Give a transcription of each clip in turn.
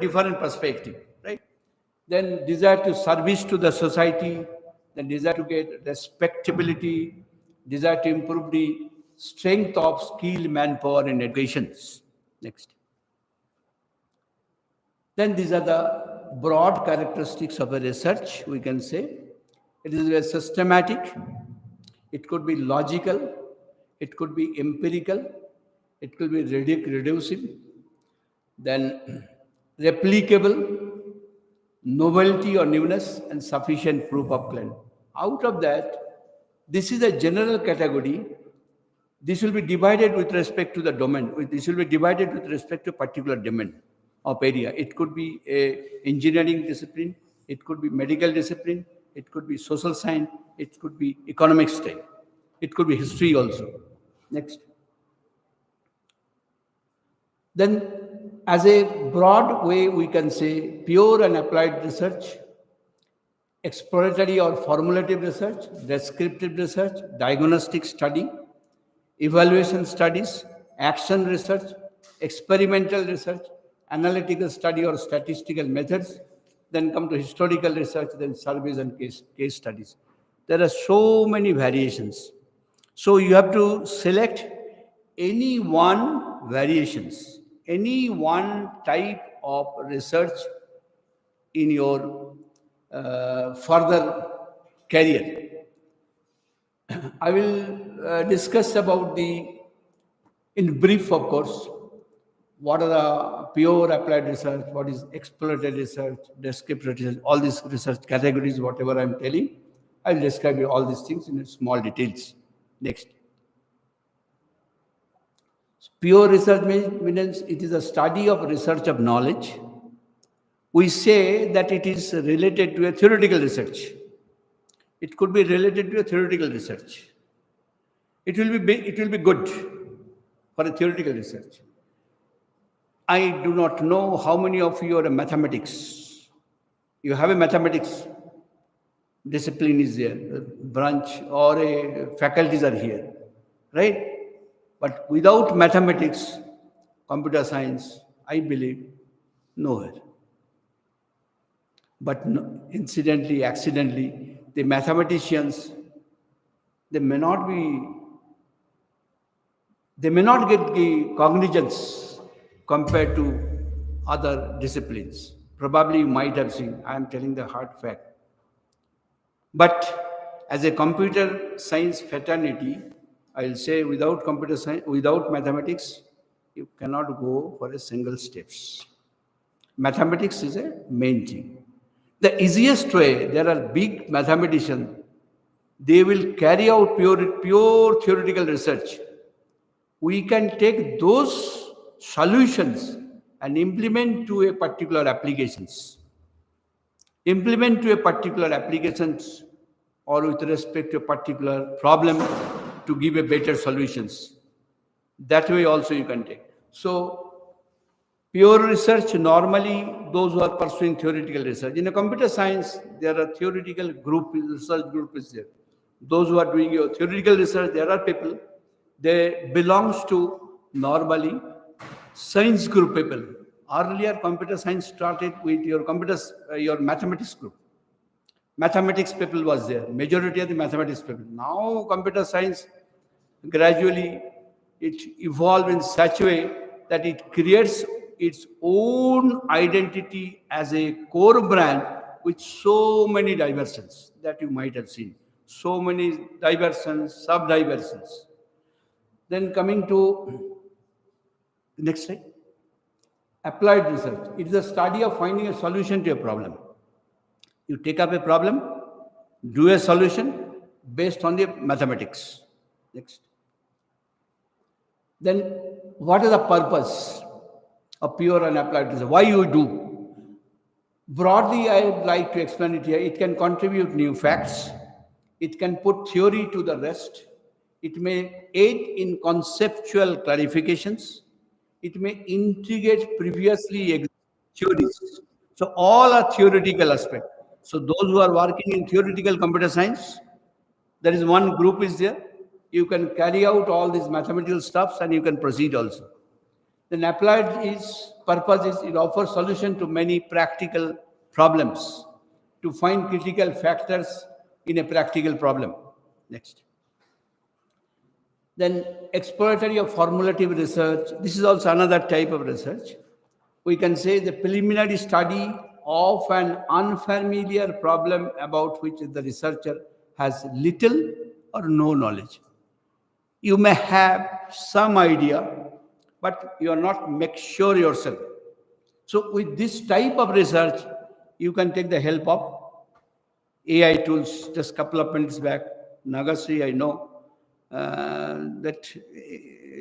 different perspective, right? Then desire to service to the society, then desire to get respectability, desire to improve the strength of skilled manpower in educations. Next. Then these are the broad characteristics of a research, we can say. It is a systematic, it could be logical, it could be empirical, it could be reducible, then replicable, novelty or newness, and sufficient proof of claim. Out of that, this is a general category. This will be divided with respect to the domain. This will be divided with respect to particular domain of area. It could be a engineering discipline, it could be medical discipline, it could be social science, it could be economics type, it could be history also. Next. Then, as a broad way, we can say pure and applied research, exploratory or formulative research, descriptive research, diagnostic study, evaluation studies, action research, experimental research, analytical study or statistical methods, then come to historical research, then surveys and case studies. There are so many variations. So you have to select any one variations, any one type of research in your further career. I will discuss about in brief, of course, what are the pure applied research, what is exploratory research, descriptive research, all these research categories, whatever I'm telling, I'll describe you all these things in small details. Next. Pure research means it is a study of research of knowledge. We say that it is related to a theoretical research. It could be related to a theoretical research. It will be good for a theoretical research. I do not know how many of you are a mathematics. You have a mathematics discipline is there, a branch or a faculties are here, right? But without mathematics, computer science, I believe, nowhere. But no, incidentally, accidentally, the mathematicians, they may not get the cognizance compared to other disciplines. Probably you might have seen, I am telling the hard fact. But as a computer science fraternity, I will say without computer science, without mathematics, you cannot go for a single steps. Mathematics is a main thing. The easiest way, there are big mathematicians, they will carry out pure theoretical research. We can take those solutions and implement to a particular applications. Implement to a particular applications or with respect to a particular problem to give a better solutions. That way also you can take. So pure research, normally those who are pursuing theoretical research. In a computer science, there are theoretical group, research group is there. Those who are doing your theoretical research, there are people, they belongs to normally science group people. Earlier, computer science started with your mathematics group. Mathematics people was there, majority of the mathematics people. Now, computer science, gradually, it evolved in such a way that it creates its own identity as a core brand with so many diversions that you might have seen. So many diversions, sub-diversions. Then coming to the next slide. Applied research. It is a study of finding a solution to a problem. You take up a problem, do a solution based on the mathematics. Next. Then what is the purpose of pure and applied research? Why you do? Broadly, I would like to explain it here. It can contribute new facts. It can put theory to the rest. It may aid in conceptual clarifications. It may integrate previously existing theories. So all are theoretical aspect. So those who are working in theoretical computer science, there is one group is there. You can carry out all these mathematical stuffs and you can proceed also. Then applied is purpose is it offers solution to many practical problems to find critical factors in a practical problem. Next. Then exploratory or formulative research. This is also another type of research. We can say the preliminary study of an unfamiliar problem about which the researcher has little or no knowledge. You may have some idea, but you are not make sure yourself. So with this type of research, you can take the help of AI tools. Just a couple of minutes back, Nagasri, I know that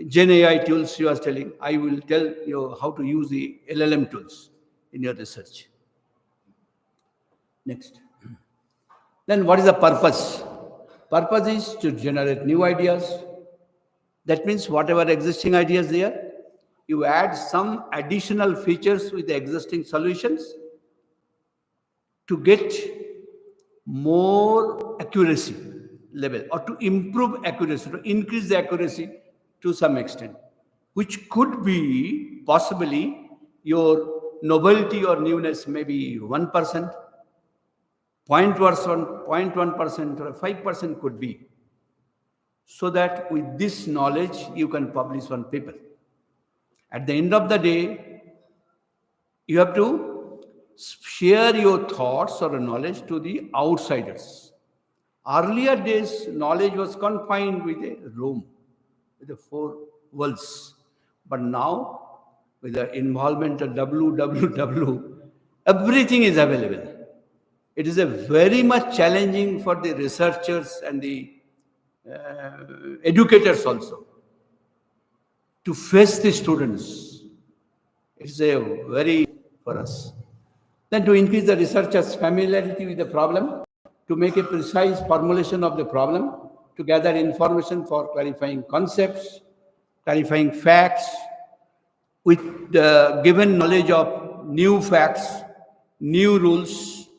Gen AI tools you are telling. I will tell you how to use the LLM tools in your research. Next. Then what is the purpose? Purpose is to generate new ideas. That means whatever existing ideas there, you add some additional features with the existing solutions to get more accuracy level or to improve accuracy, to increase the accuracy to some extent, which could be possibly your novelty or newness maybe 1%, 0.1% or 5% could be. So that with this knowledge, you can publish one paper. At the end of the day, you have to share your thoughts or knowledge to the outsiders. Earlier days, knowledge was confined with a room, with the four walls. But now, with the involvement of www, everything is available. It is a very much challenging for the researchers and the educators also to face the students. It's a very for us. Then to increase the researchers' familiarity with the problem, to make a precise formulation of the problem, to gather information for clarifying concepts, clarifying facts, with the given knowledge of new facts, new rules,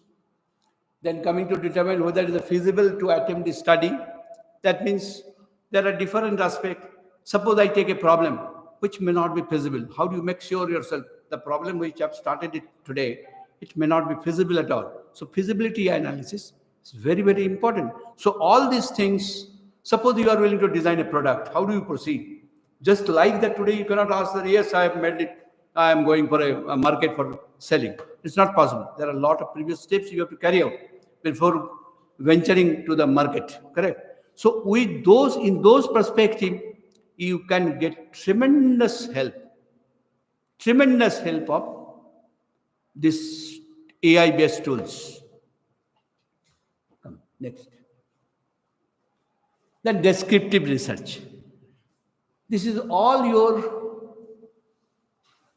then coming to determine whether it is feasible to attempt the study. That means there are different aspects. Suppose I take a problem which may not be feasible. How do you make sure yourself the problem which I've started it today, it may not be feasible at all. So feasibility analysis is very, very important. So all these things, suppose you are willing to design a product, how do you proceed? Just like that today, you cannot ask that, yes, I have made it, I am going for a market for selling. It's not possible. There are a lot of previous steps you have to carry out before venturing to the market, correct? So with those, in those perspective, you can get tremendous help of this AI-based tools. Next. Then descriptive research. This is all your,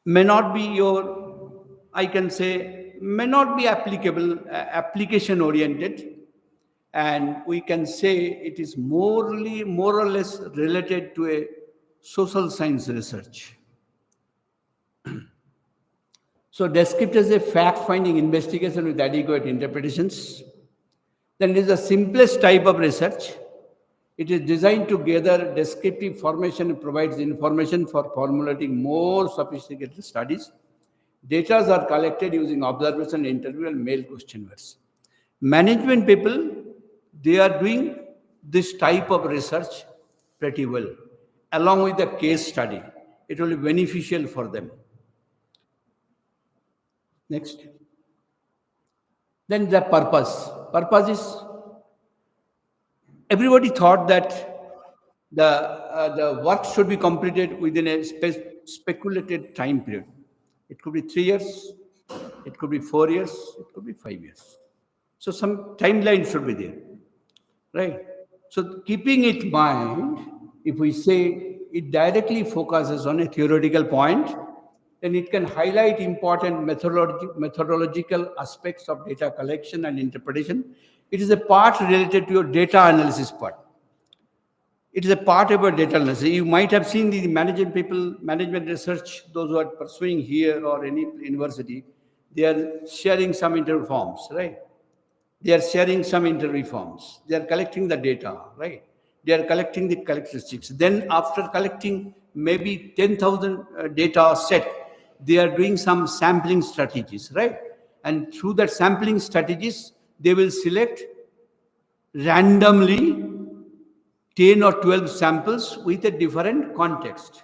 may not be your, I can say, may not be applicable, application oriented. And we can say it is more or less related to a social science research. So descriptive is a fact-finding investigation with adequate interpretations. Then it is the simplest type of research. It is designed to gather descriptive information and provides information for formulating more sophisticated studies. Data are collected using observation, interview, and mail questionnaires. Management people, they are doing this type of research pretty well. Along with the case study, it will be beneficial for them. Next. Then the purpose. Purpose is, everybody thought that the work should be completed within a speculated time period. It could be 3 years, it could be 4 years, it could be 5 years. So some timeline should be there, right? So keeping it in mind, if we say it directly focuses on a theoretical point, then it can highlight important methodological aspects of data collection and interpretation. It is a part related to your data analysis part. It is a part of your data analysis. You might have seen the management research, those who are pursuing here or any university, they are sharing some interview forms, right? They are sharing some interview forms. They are collecting the data, right? They are collecting the characteristics. Then after collecting maybe 10,000 data set, they are doing some sampling strategies, right? And through that sampling strategies, they will select randomly 10 or 12 samples with a different context,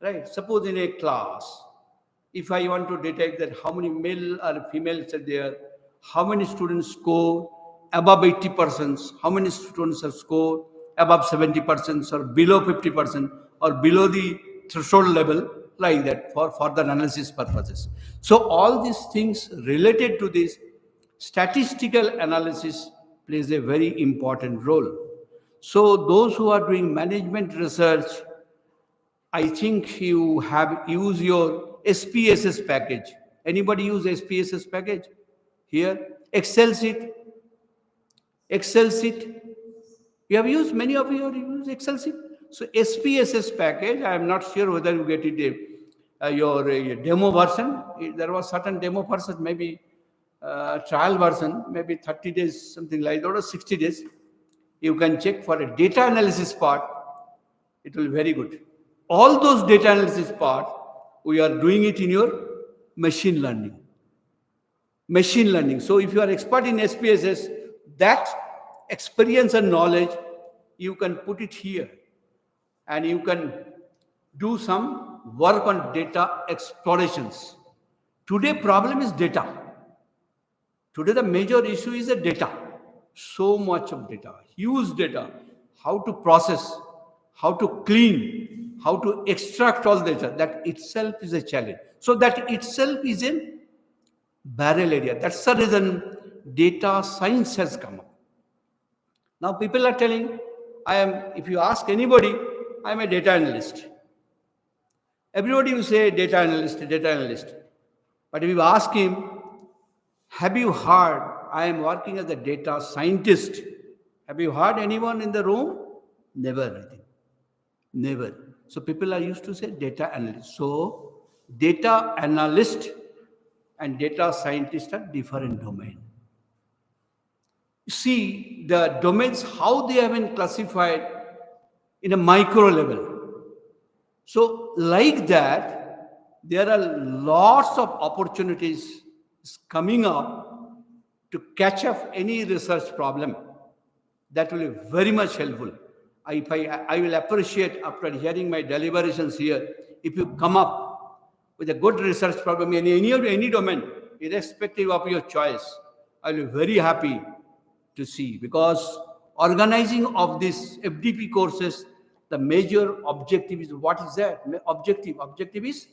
right? Suppose in a class, if I want to detect that how many male or females are there, how many students score above 80%, how many students have scored above 70% or below 50% or below the threshold level, like that, for further analysis purposes. So all these things related to this statistical analysis plays a very important role. So those who are doing management research, I think you have used your SPSS package. Anybody use SPSS package here? Excel sheet, Excel sheet. You have used, many of you have used Excel sheet. So SPSS package, I am not sure whether you get it your demo version. There was certain demo version, maybe trial version, maybe 30 days, something like that, or 60 days. You can check for a data analysis part. It will be very good. All those data analysis part, we are doing it in your machine learning. Machine learning. So if you are expert in SPSS, that experience and knowledge, you can put it here and you can do some work on data explorations. Today problem is data. Today the major issue is the data. So much of data, huge data. How to process, how to clean, how to extract all data, that itself is a challenge. So that itself is a barrel area. That's the reason data science has come up. Now people are telling, if you ask anybody, I am a data analyst. Everybody will say data analyst, data analyst. But if you ask him, have you heard I am working as a data scientist? Have you heard anyone in the room? Never. Never. So people are used to say data analyst. So data analyst and data scientist are different domain. See the domains, how they have been classified in a micro level. So like that, there are lots of opportunities coming up to catch up any research problem. That will be very much helpful. I will appreciate, after hearing my deliberations here, if you come up with a good research problem in any domain, irrespective of your choice, I will be very happy to see, because organizing of these FDP courses, the major objective is, what is that? Objective is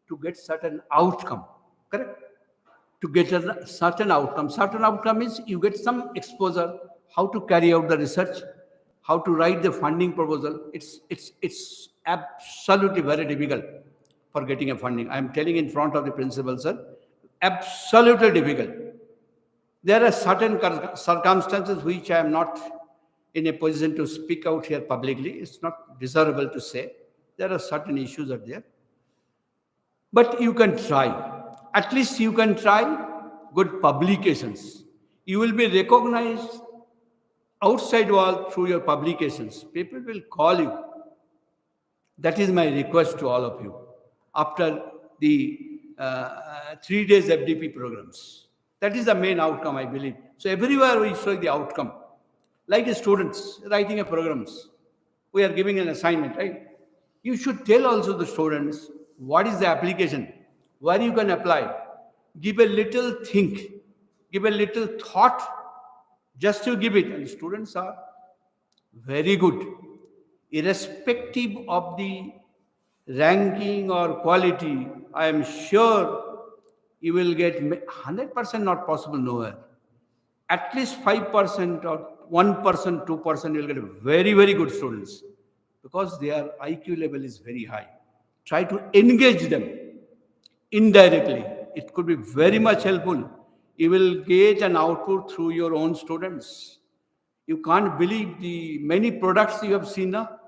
to get certain outcome, correct? To get a certain outcome. Certain outcome is you get some exposure, how to carry out the research, how to write the funding proposal. It's absolutely very difficult for getting a funding. I'm telling in front of the principal, sir, absolutely difficult. There are certain circumstances which I am not in a position to speak out here publicly. It's not desirable to say. There are certain issues are there. But you can try. At least you can try good publications. You will be recognized outside world through your publications. People will call you. That is my request to all of you after the 3 days FDP programs. That is the main outcome, I believe. So everywhere we show the outcome. Like the students writing a programs, we are giving an assignment, right? You should tell also the students what is the application, where you can apply. Give a little think, give a little thought, just to give it. And students are very good, irrespective of the ranking or quality. I am sure you will get 100% not possible nowhere. At least 5% or 1%, 2% you will get very, very good students, because their IQ level is very high. Try to engage them indirectly. It could be very much helpful. You will get an output through your own students. You can't believe the many products you have seen now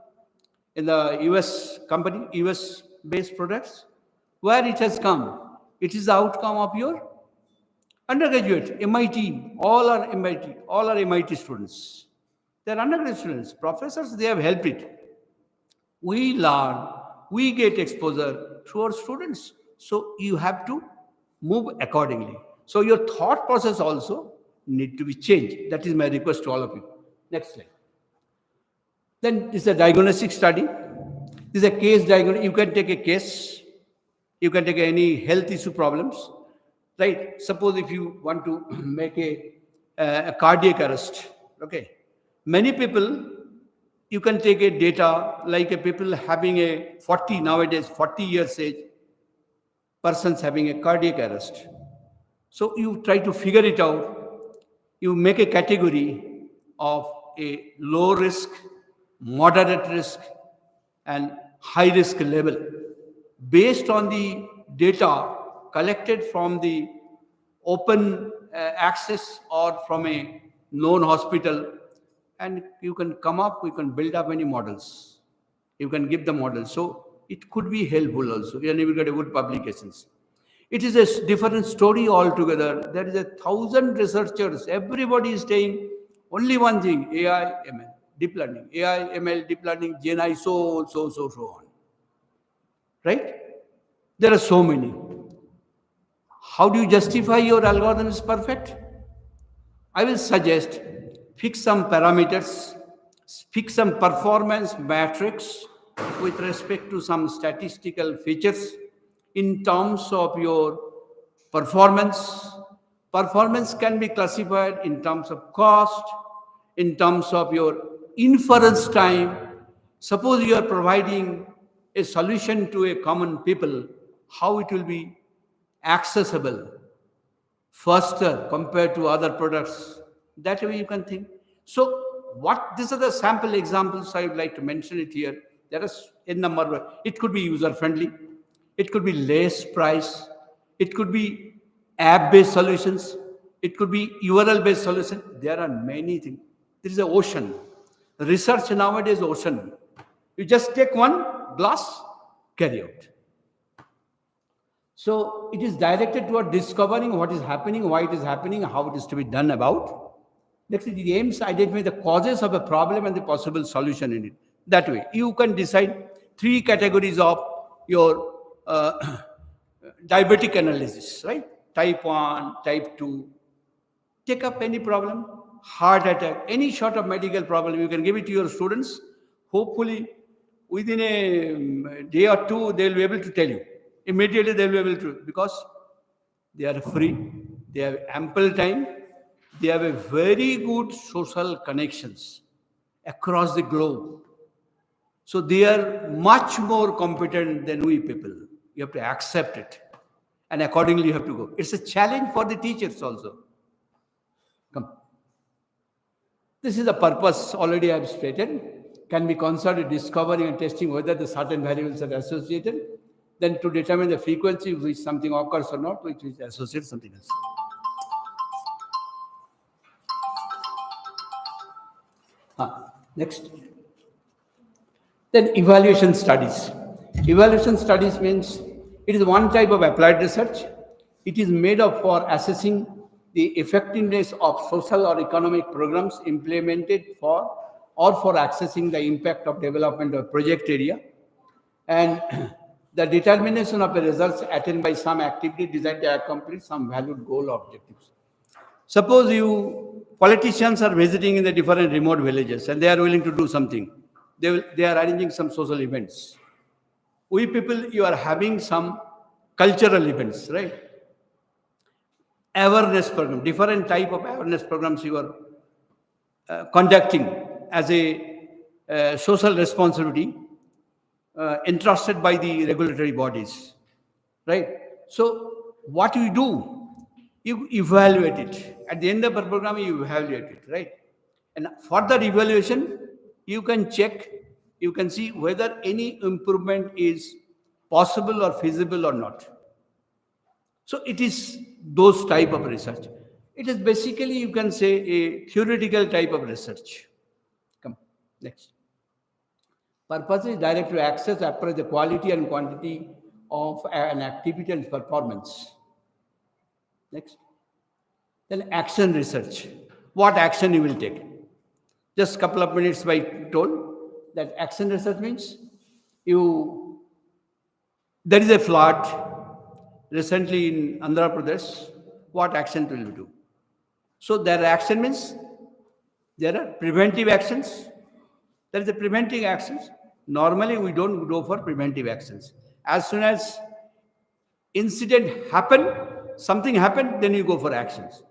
in the US company, US based products, where it has come. It is the outcome of your undergraduate, MIT, all are MIT students. They are undergraduate students. Professors, they have helped it. We learn we get exposure through our students. So you have to move accordingly. So your thought process also need to be changed. That is my request to all of you. Next slide. Then this is a diagnostic study. This is a case diagnosis. You can take a case. You can take any health issue problems, right? Suppose if you want to make a cardiac arrest, okay? Many people, you can take a data like a people having a 40 nowadays, 40 years age, persons having a cardiac arrest. So you try to figure it out. You make a category of a low risk, moderate risk, and high risk level based on the data collected from the open access or from a known hospital, and you can come up, you can build up many models. You can give the model. So it could be helpful also, and you will get a good publications. It is a different story altogether. There is 1,000 researchers. Everybody is saying only one thing: AI, ML, deep learning, AI, ML, deep learning, GenAI, so on. Right? There are so many. How do you justify your algorithm is perfect? I will suggest fix some parameters, fix some performance matrix with respect to some statistical features in terms of your performance. Performance can be classified in terms of cost, in terms of your inference time. Suppose you are providing a solution to a common people, how it will be accessible faster compared to other products. That way you can think. So what these are the sample examples I would like to mention it here. There is a number. It could be user friendly. It could be less price. It could be app based solutions. It could be URL based solution. There are many things. There is an ocean. Research nowadays ocean. You just take one glass, carry out. So it is directed toward discovering what is happening, why it is happening, how it is to be done about. Next, it aims to identify the causes of a problem and the possible solution in it. That way, you can decide 3 categories of your diabetic analysis, right? Type 1, type 2. Take up any problem, heart attack, any sort of medical problem, you can give it to your students. Hopefully, within a day or two, they will be able to tell you. Immediately they will be able to, because they are free, they have ample time, they have a very good social connections across the globe. So they are much more competent than we people. You have to accept it. And accordingly you have to go. It's a challenge for the teachers also. Come. This is the purpose already I have stated. Can be concerned with discovering and testing whether the certain variables are associated. Then to determine the frequency which something occurs or not, which is associated something else. Next. Then evaluation studies. Evaluation studies means it is one type of applied research. It is made up for assessing the effectiveness of social or economic programs implemented for or for accessing the impact of development of project area, and the determination of the results attained by some activity designed to accomplish some valued goal or objectives. Suppose politicians are visiting in the different remote villages and they are willing to do something. They are arranging some social events. We people, you are having some cultural events, right? Awareness program, different type of awareness programs you are conducting as a social responsibility entrusted by the regulatory bodies, right? So what you do, you evaluate it. At the end of the program, you evaluate it, right? And further evaluation, you can check, you can see whether any improvement is possible or feasible or not. So it is those type of research. It is basically, you can say, a theoretical type of research. Come, next. Purpose is direct to access, appraise the quality and quantity of an activity and performance. Next. Then action research. What action you will take? Just a couple of minutes by told that action research means you There is a flood recently in Andhra Pradesh. What action will we do? So there action means there are preventive actions. There is a preventive actions. Normally, we don't go for preventive actions. As soon as incident happen, something happened, then you go for actions.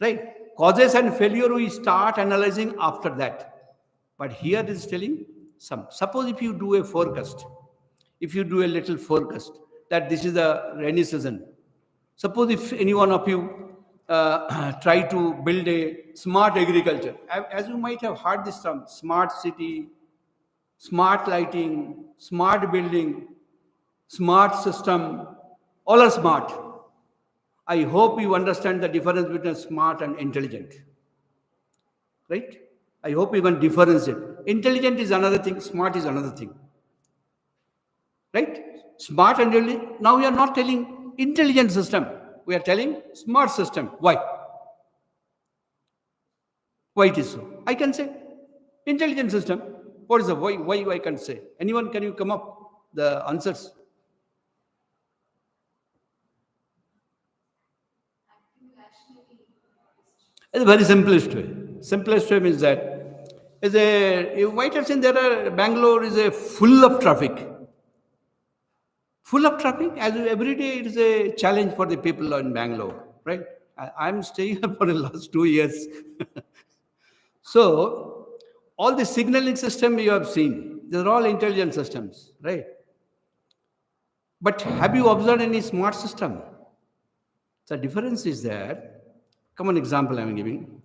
Right? Causes and failure we start analyzing after that. But here it is telling some. Suppose if you do a forecast, if you do a little forecast that this is a rainy season. Suppose if any one of you try to build a smart agriculture, as you might have heard this term, smart city, smart lighting, smart building, smart system, all are smart. I hope you understand the difference between smart and intelligent. Right? I hope you can differentiate. Intelligent is another thing, smart is another thing. Right? Smart and intelligent. Now we are not telling intelligent system. We are telling smart system. Why? Why it is so? I can say intelligent system. What is the why? Why I can say? Anyone, can you come up the answers? It's a very simplest way. Simplest way means that is a, you might have seen there are Bangalore is a full of traffic. Full of traffic. As every day it is a challenge for the people in Bangalore, right? I'm staying here for the last 2 years. So all the signaling system you have seen, they're all intelligent systems, right? But have you observed any smart system? The difference is that, common example I'm giving.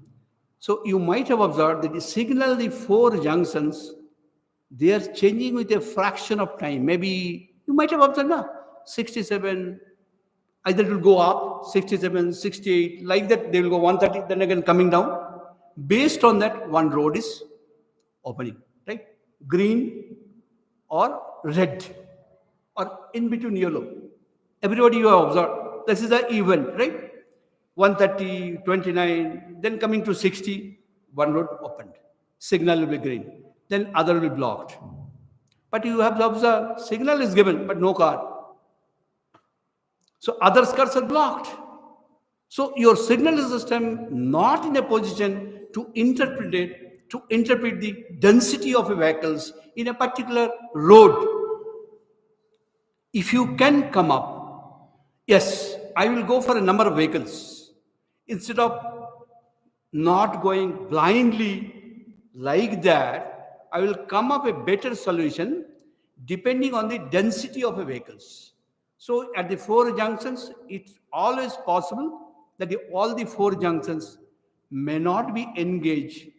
So you might have observed that the signal, the four junctions, they are changing with a fraction of time. Maybe you might have observed now, 67, either it will go up, 67, 68, like that, they will go 130, then again coming down. Based on that, one road is opening, right? Green or red or in between yellow. Everybody you have observed, this is the event, right? 130, 29, then coming to 60, one road opened. Signal will be green. Then other will be blocked. But you have to observe, signal is given, but no car. So other cars are blocked. So your signal system not in a position to interpret the density of vehicles in a particular road. If you can come up, yes, I will go for a number of vehicles. Instead of not going blindly like that, I will come up a better solution depending on the density of the vehicles. So at the four junctions, it's always possible that all the four junctions may not be engaged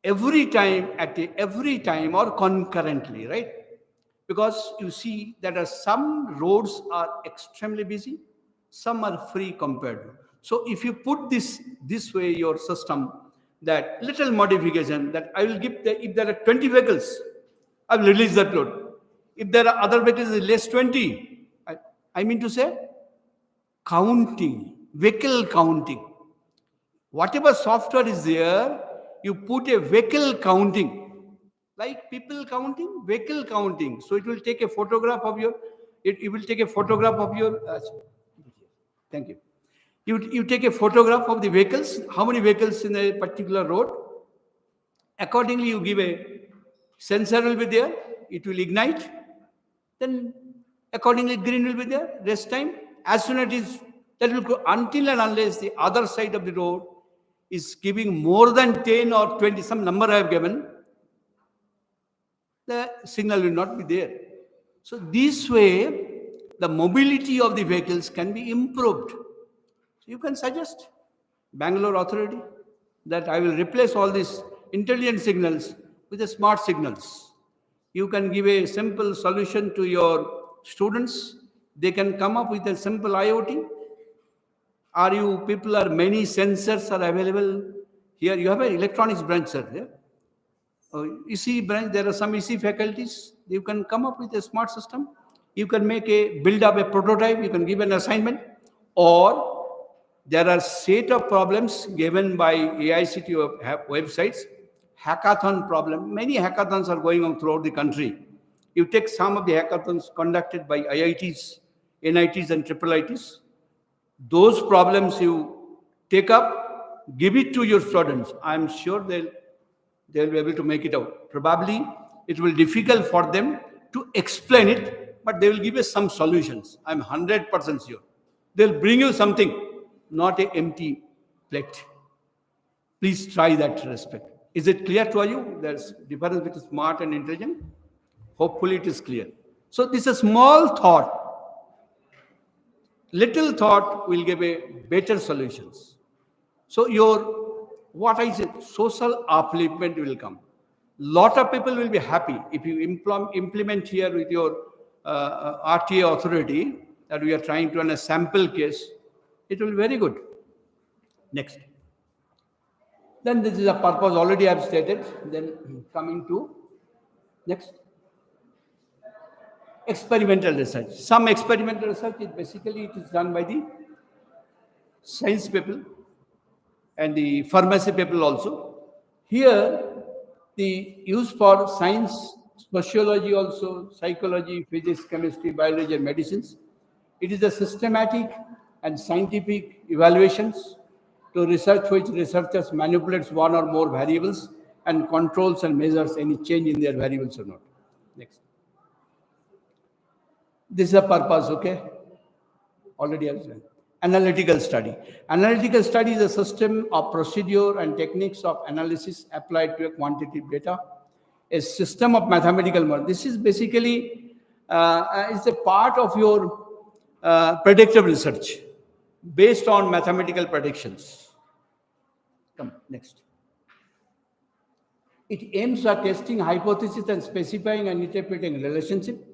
every time or concurrently, right? Because you see that some roads are extremely busy, some are free compared to. So if you put this way, your system, that little modification, that I will give if there are 20 vehicles, I will release that load. If there are other vehicles less 20, I mean to say counting, vehicle counting. Whatever software is there, you put a vehicle counting, like people counting, vehicle counting. So it will take a photograph of your, it will take a photograph of your, thank you. You take a photograph of the vehicles, how many vehicles in a particular road. Accordingly, you give a sensor will be there, it will ignite. Then accordingly, green will be there, rest time. As soon as it is, that will go until and unless the other side of the road is giving more than 10 or 20, some number I have given, the signal will not be there. So this way, the mobility of the vehicles can be improved. So you can suggest Bangalore authority that I will replace all these intelligent signals with the smart signals. You can give a simple solution to your students. They can come up with a simple IoT. People are many sensors are available. Here you have an electronics branch, sir. Yeah? EC branch, there are some EC faculties. You can come up with a smart system. You can build up a prototype. You can give an assignment. Or there are set of problems given by AICT websites. Hackathon problem. Many hackathons are going on throughout the country. You take some of the hackathons conducted by IITs, NITs, and triple ITs. Those problems you take up, give it to your students. I'm sure they'll be able to make it out. Probably it will be difficult for them to explain it, but they will give us some solutions. I'm 100% sure. They'll bring you something, not an empty plate. Please try that respect. Is it clear to you? There's difference between smart and intelligent. Hopefully it is clear. So this is a small thought. Little thought will give a better solutions. So your, what I said, social upliftment will come. Lot of people will be happy if you implement here with your RTA authority that we are trying to run a sample case. It will be very good. Next. Then this is a purpose already I have stated. Then coming to next. Experimental research. Some experimental research is basically it is done by the science people and the pharmacy people also. Here, the use for science, sociology also, psychology, physics, chemistry, biology, and medicines. It is a systematic and scientific evaluations to research which researchers manipulates one or more variables and controls and measures any change in their variables or not. Next. This is a purpose, okay? Already I have said. Analytical study. Analytical study is a system of procedure and techniques of analysis applied to a quantitative data. A system of mathematical model. This is basically is a part of your predictive research based on mathematical predictions. Come next. It aims at testing hypotheses and specifying and interpreting relationship.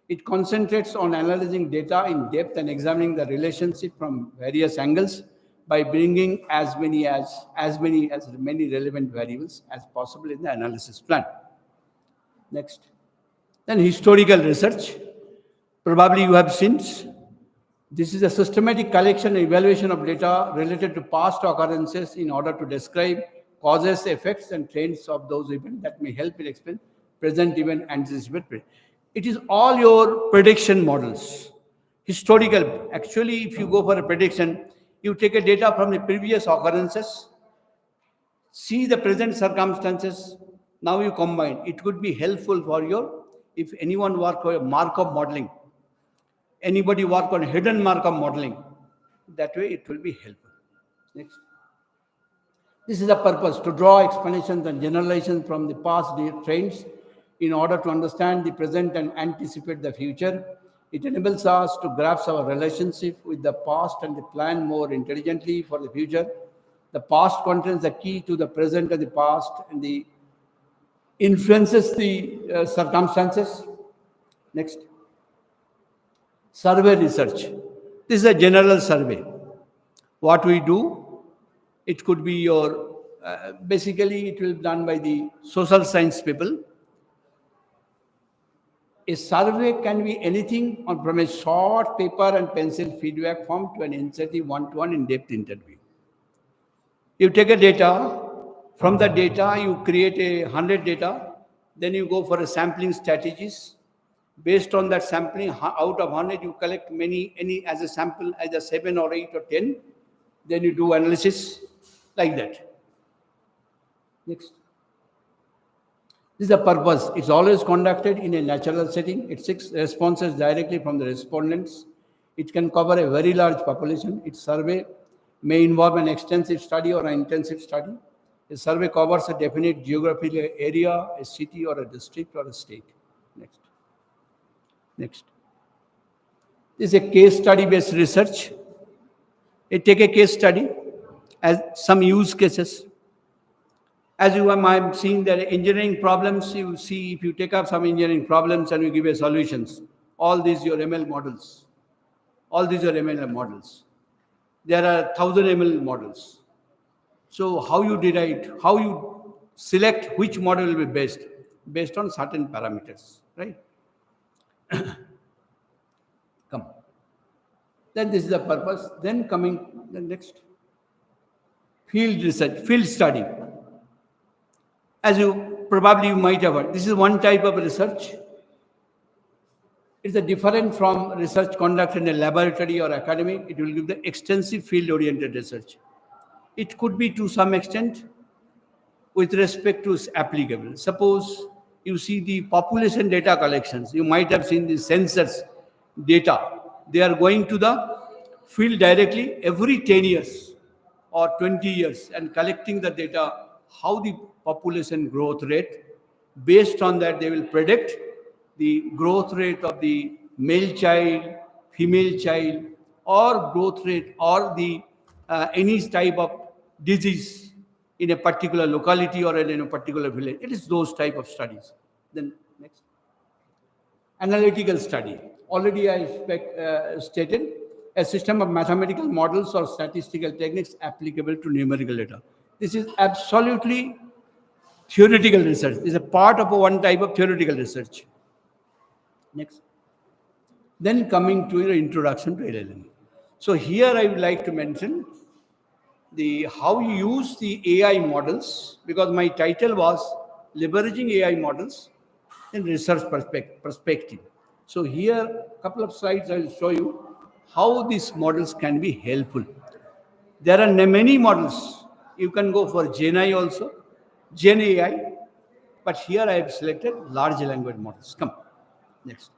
It concentrates on analyzing data in depth and examining the relationship from various angles by bringing as many relevant variables as possible in the analysis plan. Next. Then historical research. Probably you have seen. This is a systematic collection and evaluation of data related to past occurrences in order to describe causes, effects, and trends of those events that may help in explain present event and anticipate. It is all your prediction models. Historical. Actually, if you go for a prediction, you take a data from the previous occurrences, see the present circumstances, now you combine. It could be helpful for your, if anyone work on Markov modeling, anybody work on hidden Markov modeling, that way it will be helpful. Next. This is the purpose, to draw explanations and generalizations from the past trends in order to understand the present and anticipate the future. It enables us to grasp our relationship with the past and to plan more intelligently for the future. The past contains the key to the present and the past, and the influences the circumstances. Next. Survey research. This is a general survey. What we do, it could be your, basically it will be done by the social science people. A survey can be anything from a short paper and pencil feedback form to an initiative one-to-one in-depth interview. You take a data, from the data you create 100 data, then you go for a sampling strategies. Based on that sampling, out of 100 you collect any as a sample, either 7 or 8 or 10, then you do analysis like that. Next. This is the purpose. It's always conducted in a natural setting. It seeks responses directly from the respondents. It can cover a very large population. Its survey may involve an extensive study or an intensive study. A survey covers a definite geographical area, a city or a district or a state. Next. Next. This is a case study based research. It take a case study as some use cases. As you are seeing the engineering problems, you see if you take up some engineering problems and you give a solutions. All these your ML models. All these are ML models. There are 1,000 ML models. So how you derive, how you select which model will be best, based on certain parameters, right? Come. Then this is the purpose. Then coming the next. Field research, field study. As you probably you might have heard, this is one type of research. It's a different from research conducted in a laboratory or academy. It will give the extensive field-oriented research. It could be to some extent with respect to its applicable. Suppose you see the population data collections. You might have seen the census data. They are going to the field directly every 10 years or 20 years and collecting the data, how the population growth rate. Based on that, they will predict the growth rate of the male child, female child, or growth rate or the any type of disease in a particular locality or in a particular village. It is those type of studies. Then next, analytical study. Already I stated a system of mathematical models or statistical techniques applicable to numerical data. This is absolutely theoretical research. This is a part of one type of theoretical research. Next. Then coming to your introduction to LLM. So here I would like to mention the how you use the AI models, because my title was leveraging AI models in research perspective. So here a couple of slides I will show you how these models can be helpful. There are many models. You can go for GenAI also, Gen AI, but here I have selected large language models. Come, next.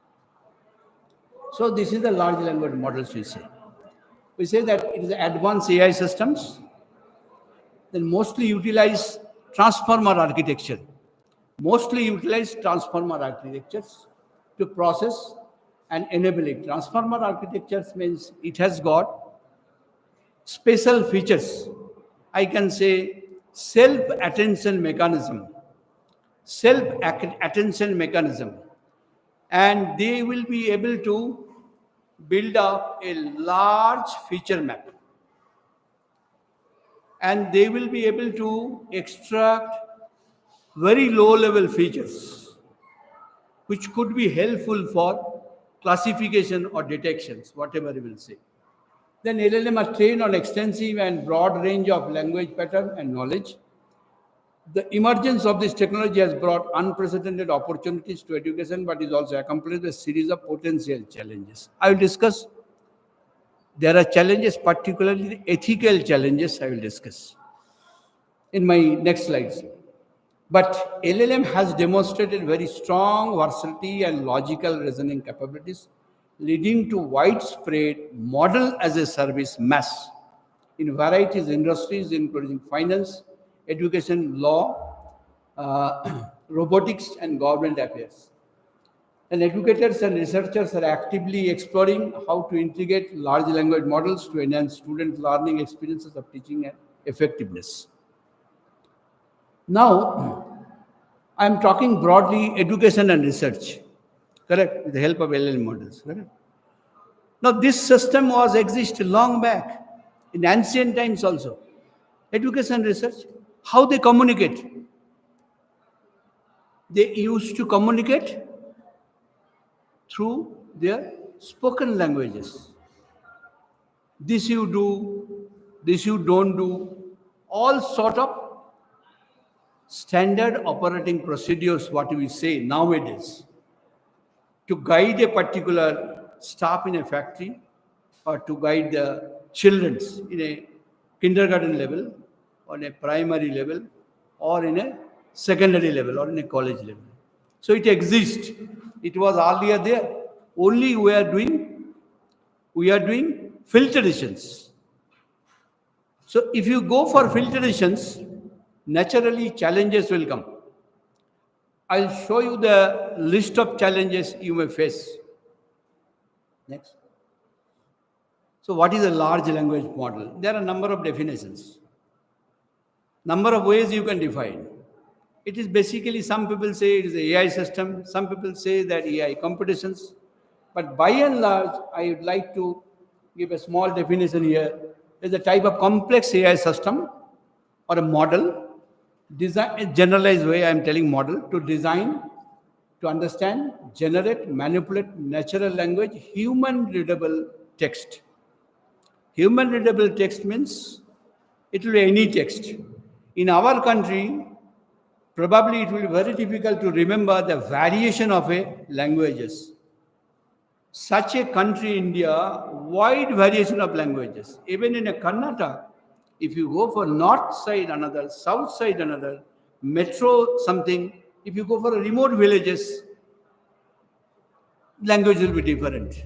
So this is the large language models we say. We say that it is advanced AI systems, then mostly utilize transformer architecture. Mostly utilize transformer architectures to process and enable it. Transformer architectures means it has got special features. I can say self-attention mechanism, and they will be able to build up a large feature map, and they will be able to extract very low level features which could be helpful for classification or detections, whatever we will say. Then LLM are trained on extensive and broad range of language pattern and knowledge. The emergence of this technology has brought unprecedented opportunities to education, but is also accompanied with a series of potential challenges. I will discuss. There are challenges, particularly ethical challenges, I will discuss in my next slides. But LLM has demonstrated very strong versatility and logical reasoning capabilities, leading to widespread model as a service mass in varieties industries, including finance, education, law, robotics, and government affairs. And educators and researchers are actively exploring how to integrate large language models to enhance student learning experiences of teaching and effectiveness. Now, I am talking broadly education and research, correct, with the help of LLM models, correct? Now, this system was exist long back, in ancient times also. Education and research, how they communicate. They used to communicate through their spoken languages. This you do, this you don't do, all sort of standard operating procedures, what we say nowadays, to guide a particular staff in a factory or to guide the children in a kindergarten level, on a primary level, or in a secondary level, or in a college level. So it exists. It was earlier there. Only we are doing filtrations. So if you go for filtrations, naturally challenges will come. I'll show you the list of challenges you may face. Next. So what is a large language model? There are a number of definitions. Number of ways you can define. It is basically, some people say it is an AI system, some people say that AI computations. But by and large, I would like to give a small definition here. It's a type of complex AI system or a model, design, a generalized way I am telling model, to design, to understand, generate, manipulate natural language, human readable text. Human readable text means it will be any text. In our country, probably it will be very difficult to remember the variation of a languages. Such a country, India, wide variation of languages. Even in a Karnataka, if you go for north side another, south side another, metro something, if you go for remote villages, language will be different.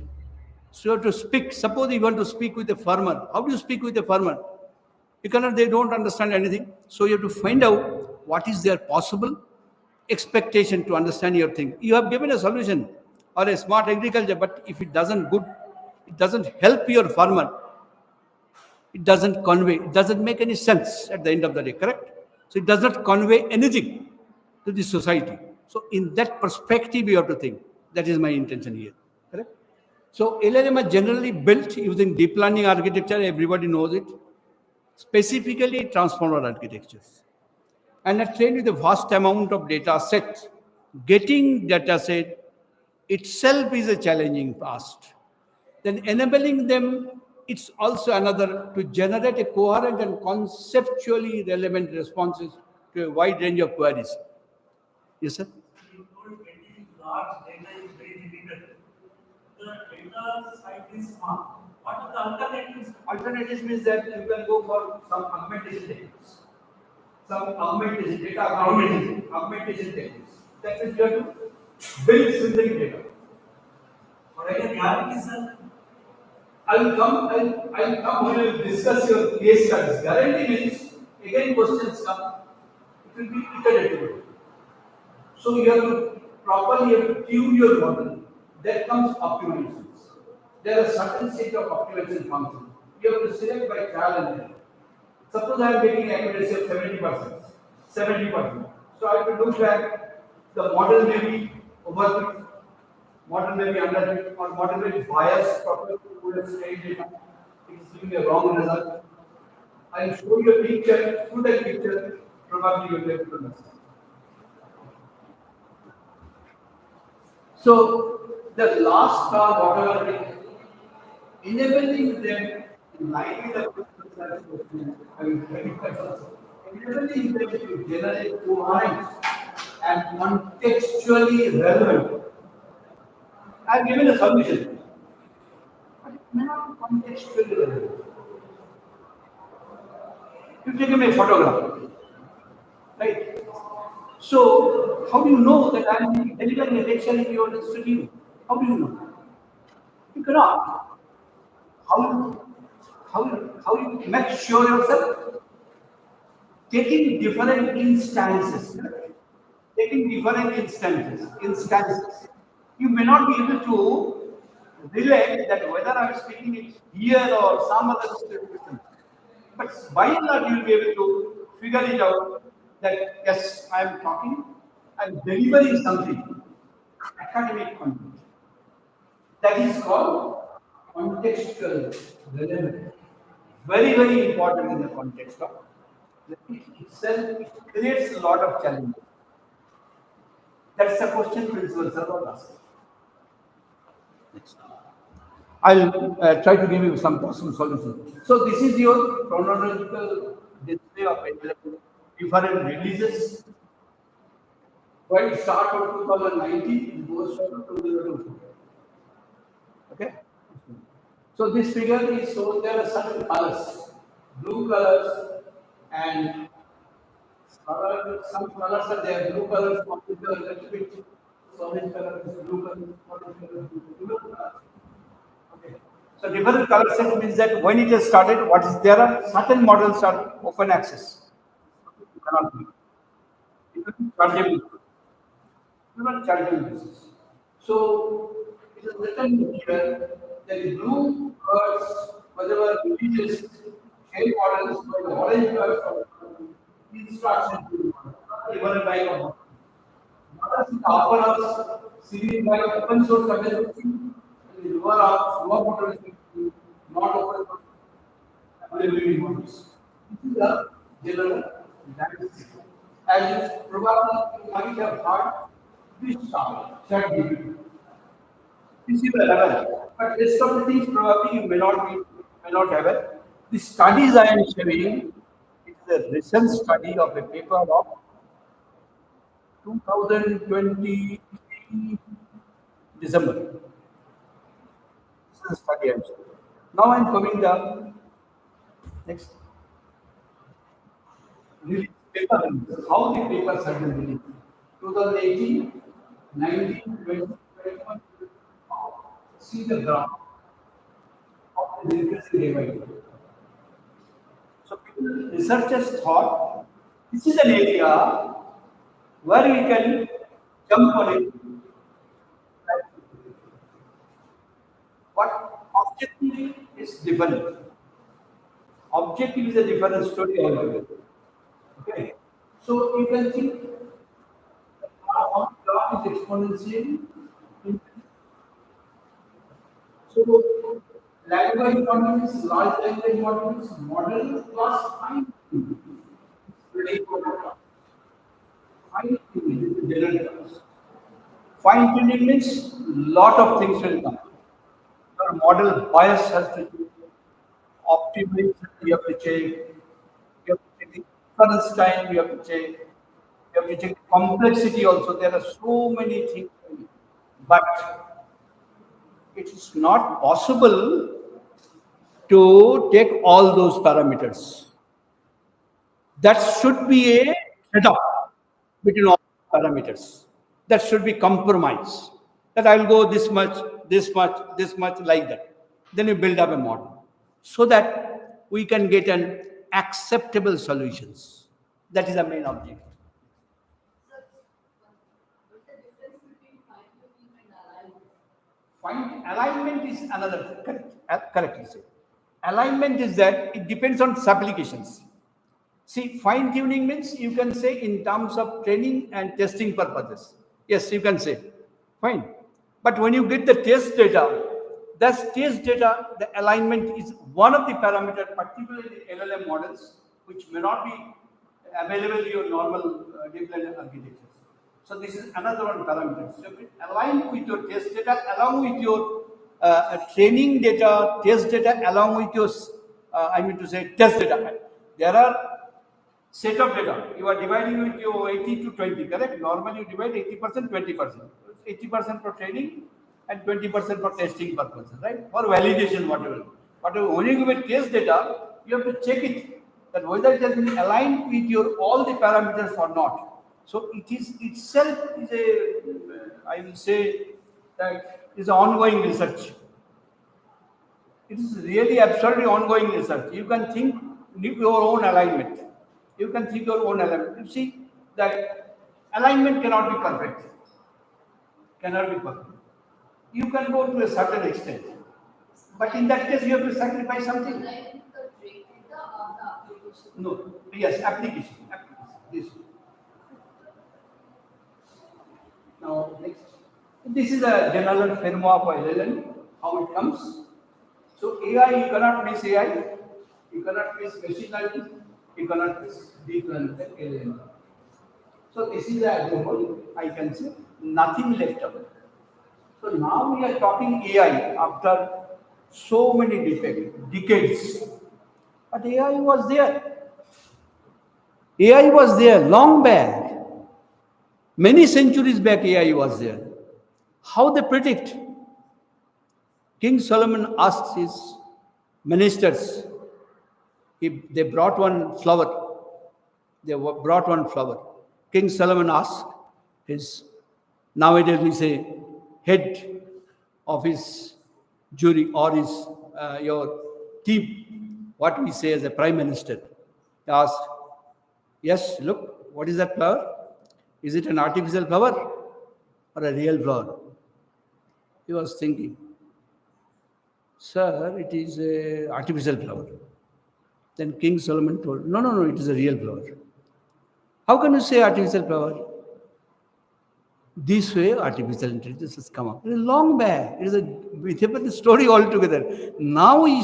So you have to speak. Suppose you want to speak with a farmer. How do you speak with a farmer? You cannot, they don't understand anything. So you have to find out what is their possible expectation to understand your thing. You have given a solution or a smart agriculture, but if it doesn't good, it doesn't help your farmer, it doesn't convey, it doesn't make any sense at the end of the day, correct? So it does not convey anything to the society. So in that perspective, you have to think. That is my intention here, correct? So LLM are generally built using deep learning architecture, everybody knows it, specifically transformer architectures. And are trained with a vast amount of data set. Getting data set itself is a challenging task. Then enabling them, it's also another to generate a coherent and conceptually relevant responses to a wide range of queries. Yes, sir? You told getting large data is very difficult. The data side is small. What are the alternatives? Alternatives means that you can go for some augmentation techniques. Some augmentation data augmentation techniques. That means you have to build synthetic data. What are the guarantees, sir? I'll come when we discuss your case studies. Guarantee means again questions come, it will be iterative. So you have to properly have to tune your model. There comes optimizations. There are certain set of optimization functions. You have to select by trial and error. Suppose I am getting accuracy of 70%, 70%. So I have to look at the model may be overfit, model may be underfit, or model may be biased, properly to have state data. It is giving a wrong result. I will show you a picture, through that picture, probably you will be able to understand. So the last part, whatever it is, enabling them in line with the question, I will try to enabling them to generate coherent and contextually relevant. I have given a solution, but it may not be contextually relevant. You take a photograph, right? So, how do you know that I am delivering a lecture in your institute? How do you know? You cannot. How you make sure yourself? Taking different instances. Taking different instances. You may not be able to relate that whether I'm speaking it here or some other situation. But by and large, you'll be able to figure it out that yes, I am talking, I'm delivering something, academic content. That is called contextual relevance. Very, very important in the context of it itself, it creates a lot of challenges. That's the question principal sir was asking. Next. I'll try to give you some possible solutions. So this is your chronological display of different releases. When it starts from 2019, it goes to 2024. Okay. So this figure is so there are certain colors, blue colors, and some colors are there. Blue colors, orange color, little bit. Orange color, blue color, orange color, blue color. Okay. So different color set means that when it has started, what is there are certain models are open access. You cannot be. You can chargeable. You can chargeable basis. So it is written here that the blue curves, whatever images, shape models, or the orange curves are instruction even by models in the upper arms, seen by open source availability, and the lower arms, lower models not open source availability models. This is the general landscape. As you probably might have heard, this chat GPT. This is the level. But rest of the things probably you may not have it. The studies I am showing is a recent study of a paper of 2020 December. the study I'm saying. Now I'm coming the next release paper release. How the papers have been released. 2018, 19, 20, 21. See the graph of the increasing day by day. So people, researchers thought this is an area where we can jump on it. But objective is different. Objective is a different story altogether. Okay. So you can think how graph is exponential. So language models, large language models, model plus fine tuning. Fine tuning is the general terms. Fine tuning means lot of things will come. Your model bias has to do, optimization you have to check, you have to check the inference time, you have to check, you have to check complexity also. There are so many things. But it is not possible to take all those parameters. That should be a trade-off between all parameters. That should be compromise. That I'll go this much, this much, this much, like that. Then you build up a model so that we can get an acceptable solutions. That is the main object. What's the difference between fine-tuning and alignment? Find alignment is another thing. Correct. Correctly said. Alignment is that it depends on applications. See, fine tuning means you can say in terms of training and testing purposes. Yes, you can say. Fine. But when you get the test data, that test data, the alignment is one of the parameters, particularly in LLM models, which may not be available in your normal deep learning architectures. So this is another one parameter. So it align with your test data along with your training data, test data along with your, I mean to say test data. There are set of data. You are dividing with your 80 to 20, correct? Normally you divide 80%, 20%. 80% for training and 20% for testing purposes, right? For validation, whatever. But when you give a test data, you have to check it that whether it has been aligned with your all the parameters or not. So it is itself is a, I will say that is ongoing research. It is really absolutely ongoing research. You can think your own alignment. You can think your own alignment. You see that alignment cannot be perfect. Cannot be perfect. You can go to a certain extent. But in that case, you have to sacrifice something. Align the trade data or the application? No. Yes, application. Application. This. Now, next. This is a general framework for LLM, how it comes. So AI, you cannot miss AI, you cannot miss machine learning, you cannot miss deep learning and LLM. So this is the example, I can say, nothing left out. So now we are talking AI after so many decades. But AI was there. AI was there long back. Many centuries back, AI was there. How they predict? King Solomon asked his ministers, they brought one flower. Brought one flower. King Solomon asked his, nowadays we say, head of his jury or his your team, what we say as a prime minister. He asked, yes, look, what is that flower? Is it an artificial flower or a real flower? He was thinking, sir, it is a artificial flower. Then King Solomon told, no, no, no, it is a real flower. How can you say artificial flower? This way, artificial intelligence has come up. It is long back. It is a different story altogether. Now we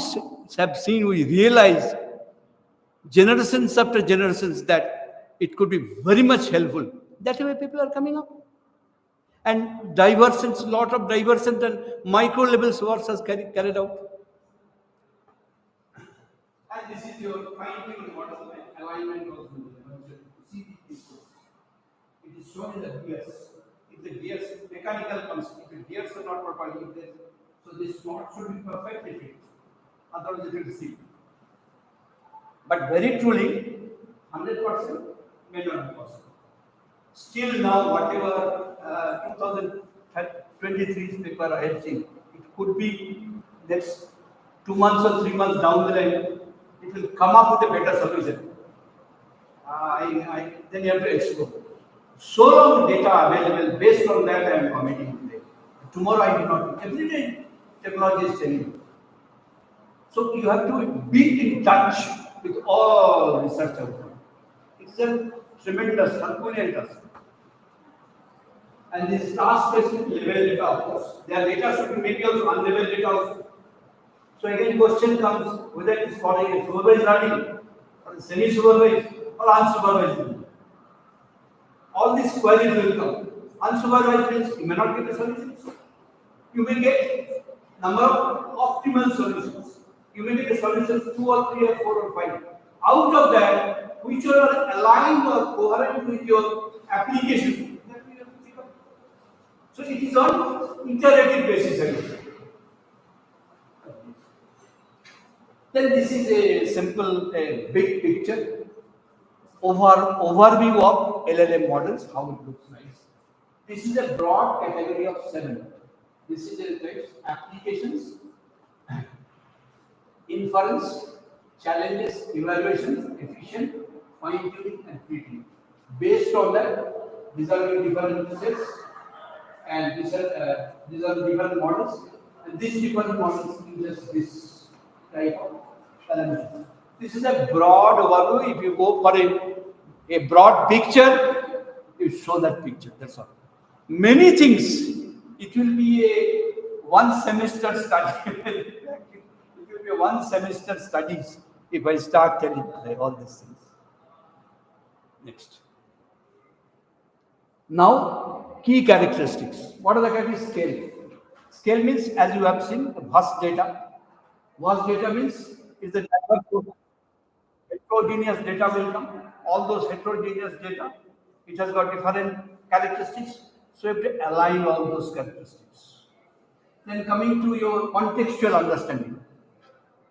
have seen, we realize generations after generations that it could be very much helpful. That way people are coming up. And diversions, lot of diversions and micro levels works has carried out. And this is your fine-tuning model and alignment also. See this. It is shown in the gears. If the gears, mechanical comes, if the gears are not properly, So this slot should be perfectly fit. Otherwise it will see. But very truly, 100% may not be possible. Still now, whatever 2023 paper I have seen, it could be next 2 months or 3 months down the line, it will come up with a better solution. Then you have to explore. So long data available, based on that I am commenting today. Tomorrow I do not. Every day technology is changing. So you have to be in touch with all research outcomes. It's a tremendous, Herculean task. And this task-specific level data, of course. Their data should be maybe also unlabeled data also. So again, question comes whether it is following a supervised learning, or semi-supervised, or unsupervised learning. All these queries will come. Unsupervised means you may not get the solutions. You may get number of optimal solutions. You may get the solutions 2 or 3 or 4 or 5. Out of that, which are aligned or coherent with your application, that we have to pick up. So it is on iterative basis again. Then this is a simple, big picture overview of LLM models, how it looks nice. This is a broad category of 7. This is a text applications, inference, challenges, evaluations, efficient, fine-tuning, and tweaking. Based on that, these are the different sets, and these are the different models, and these different models uses this type of parameters. This is a broad overview. If you go for a broad picture, you show that picture. That's all. Many things. It will be a one semester study. It will be a one semester studies if I start telling all these things. Next. Now, key characteristics. What are the characteristics? Scale. Scale means, as you have seen, vast data. Vast data means is the heterogeneous data will come. All those heterogeneous data, it has got different characteristics. So you have to align all those characteristics. Then coming to your contextual understanding.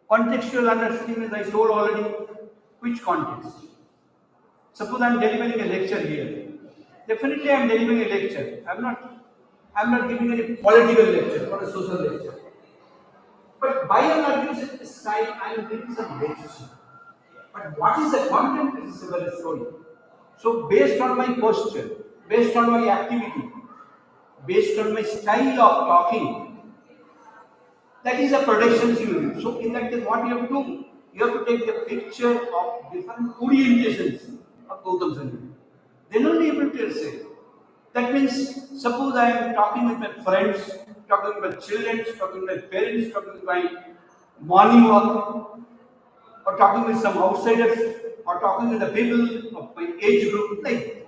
Contextual understanding is, I told already, which context. Suppose I am delivering a lecture here. Definitely I am delivering a lecture. I am not giving any political lecture or a social lecture. But by and large, this side I am giving some lecture. But what is the content? It is a very story. So based on my posture, based on my activity, based on my style of talking, that is a projection you do. So in that case, what you have to do? You have to take the picture of different orientations of Gautam Sangha. Then only able to say. That means, suppose I am talking with my friends, talking with my children, talking with my parents, talking with my morning walk, or talking with some outsiders, or talking with the people of my age group. Like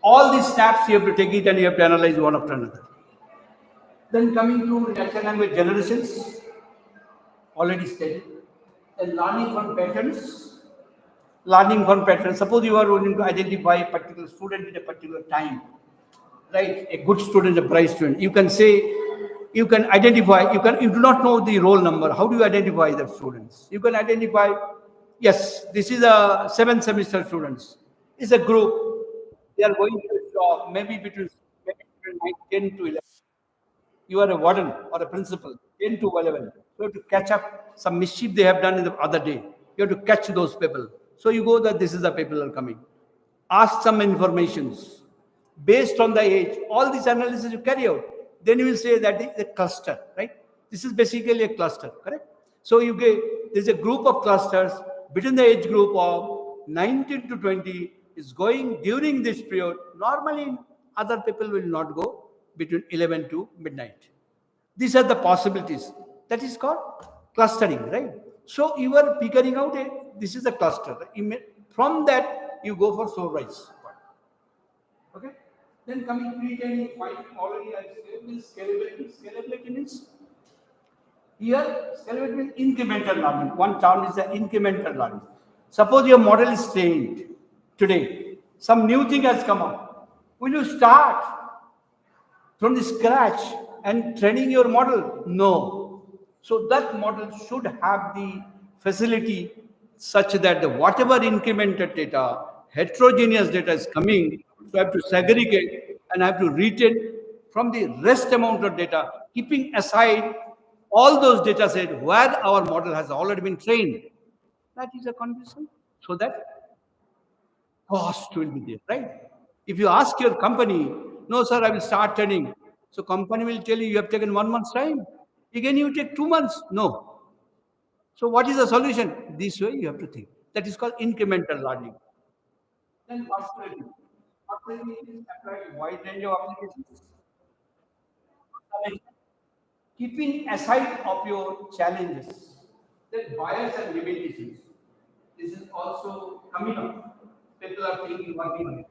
all these steps, you have to take it and you have to analyze one after another. Then coming to natural language generations, already stated. Then learning from patterns. Learning from patterns. Suppose you are going to identify a particular student at a particular time, right? A good student, a bright student. You can say, you can identify, you do not know the roll number. How do you identify the students? You can identify, yes, this is a 7th semester students. It's a group. They are going to a job, maybe between 10 to 11. You are a warden or a principal, 10 to 11. You have to catch up some mischief they have done in the other day. You have to catch those people. So you go that this is the people are coming. Ask some informations. Based on the age, all these analysis you carry out. Then you will say that is a cluster, right? This is basically a cluster, correct? So you get, there's a group of clusters between the age group of 19 to 20 is going during this period. Normally, other people will not go between 11 to midnight. These are the possibilities. That is called clustering, right? So you are figuring out this is a cluster. From that, you go for surprise. Okay? Then coming to pre-training, already I said means scalability. Scalability means here, scalability means incremental learning. One term is the incremental learning. Suppose your model is trained today. Some new thing has come up. Will you start from the scratch and training your model? No. So that model should have the facility such that the whatever incremented data, heterogeneous data is coming, so I have to segregate and I have to retain from the rest amount of data, keeping aside all those data set where our model has already been trained. That is a condition. So that cost will be there, right? If you ask your company, no, sir, I will start training. So company will tell you have taken 1 month's time. Again, you take 2 months. No. So what is the solution? This way you have to think. That is called incremental learning. Then personality. Personality is applied to wide range of applications. Keeping aside of your challenges, then bias and limitations. This is also coming up. People are thinking, working on it.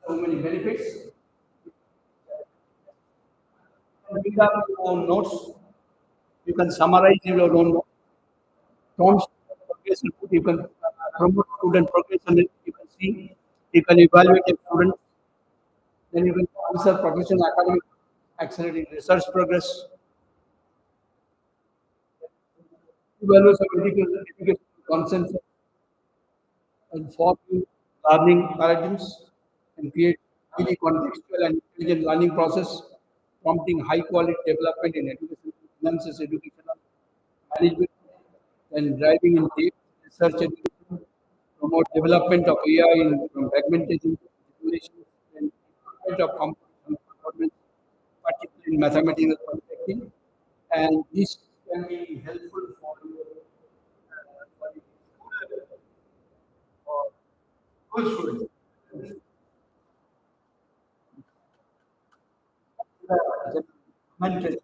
So many benefits. You can pick up your own notes. You can summarize your own notes. Prompts progression. You can promote student progression. You can see. You can evaluate a student. Then you can answer professional academic, accelerating research progress. Evaluate some education consensus and form new learning paradigms and create highly contextual and intelligent learning process, prompting high quality development in education, enhances educational management, and driving in deep research education, promote development of AI in from fragmentation to simulation, and improvement of computational performance, particularly in mathematical perspective. And this can be helpful for your for the school students. Mental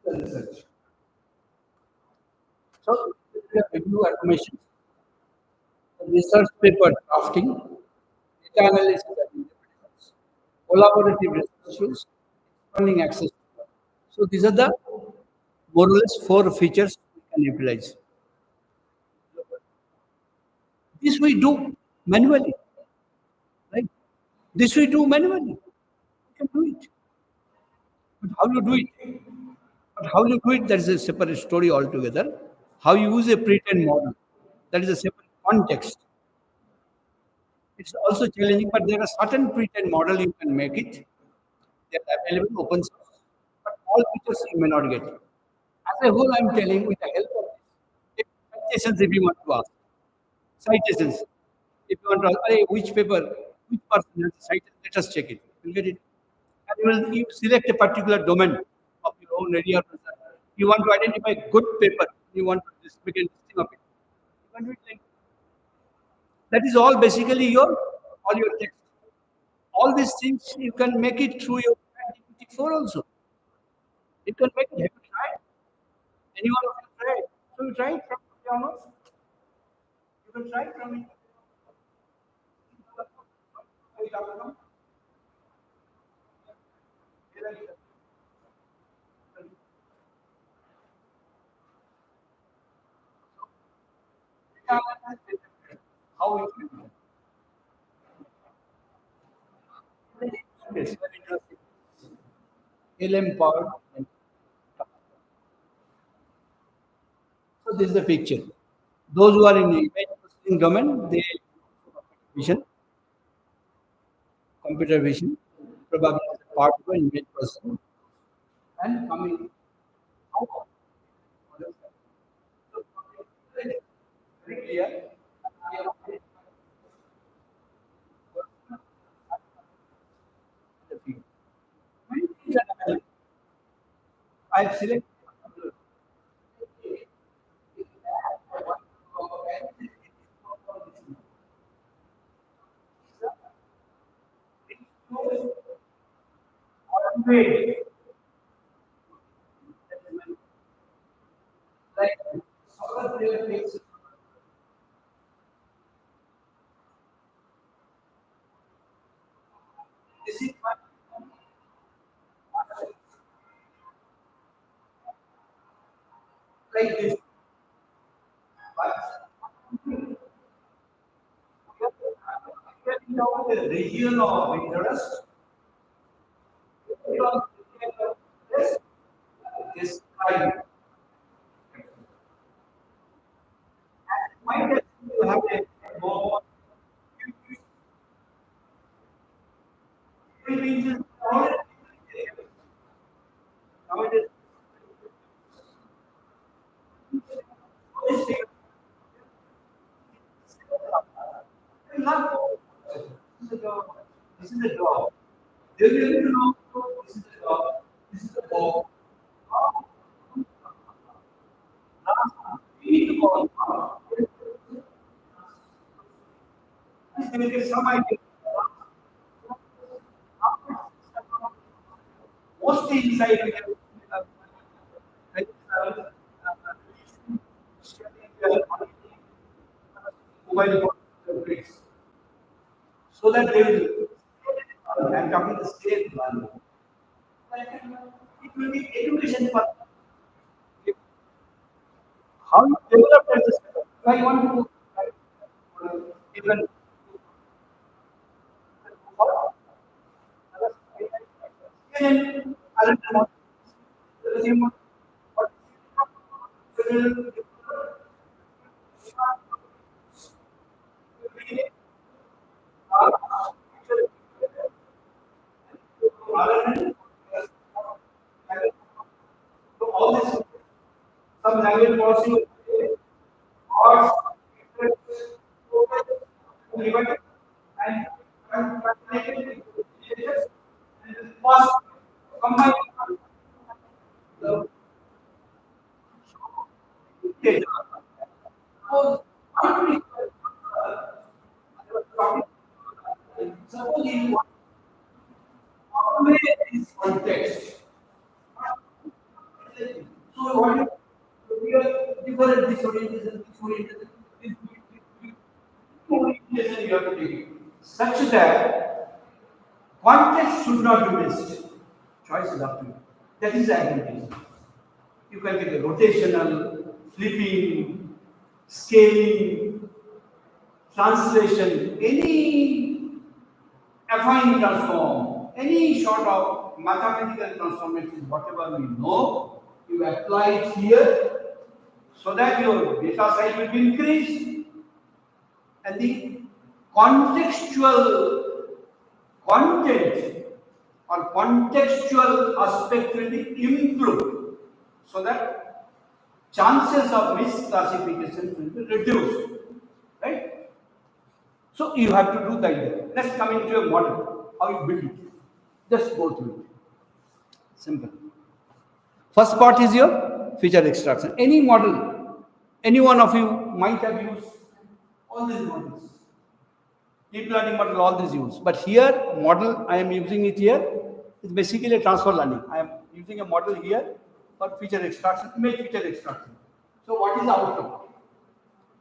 research. So, review automation, research paper drafting, data analysis and interpretations, collaborative research tools, funding access. So these are the more or less four features we can utilize. This we do manually, right? This we do manually. We can do it. But how you do it? But how you do it, that is a separate story altogether. How you use a pre-trained model, that is a separate context. It's also challenging, but there are certain pre-trained model you can make it. They are available open source, but all features you may not get. As a whole, I'm telling with the help of this, citations if you want to ask, citations. If you want to ask, "Hey, which paper, which person has cited, let us check it. You'll get it. And you select a particular domain of your own area of research. You want to identify good paper, you want to begin listing of it. You can do it like that is all basically all your text. All these things you can make it through your GPT-4 also. You can make it. Have you tried? Anyone of you tried? So you try it from your notes. You can try it from it. How it will be. Yes, very interesting. LM powered. So this is the picture. Those who are in the image processing domain, they vision, computer vision, probably as a part of an image processing, and coming out. So very clear. Many things are available. I have selected. Like solar player takes this is my like this. But the region of interest because this time might you have a more region nowadays not this is the job. This is the job. They will need to know this is the job. This is the job. We need to call. They will get some idea. Mostly inside we have like, mobile phones, so that they will I'm talking the same one. It will be education for how you develop as a system. If I want to even even other than the same one, what will so all this some language policy or divided and translated and first combine the data. Suppose suppose you want to automate this context. So what you different disorientation, orientation you have to take such that context should not be missed. Choice is up to you. That is the advantage. You can take a rotational, flipping, scaling, translation, any affine transform, any sort of mathematical transformation, whatever we know, you apply it here so that your data size will be increased and the contextual content or contextual aspect will be improved so that chances of misclassification will be reduced, right? So you have to do that. Let's come into a model, how you build it. Just go through it. Simple. First part is your feature extraction. Any model, any one of you might have used all these models. Deep learning model, all these use. But here, model, I am using it here. It's basically a transfer learning. I am using a model here for feature extraction, image feature extraction. So what is the output?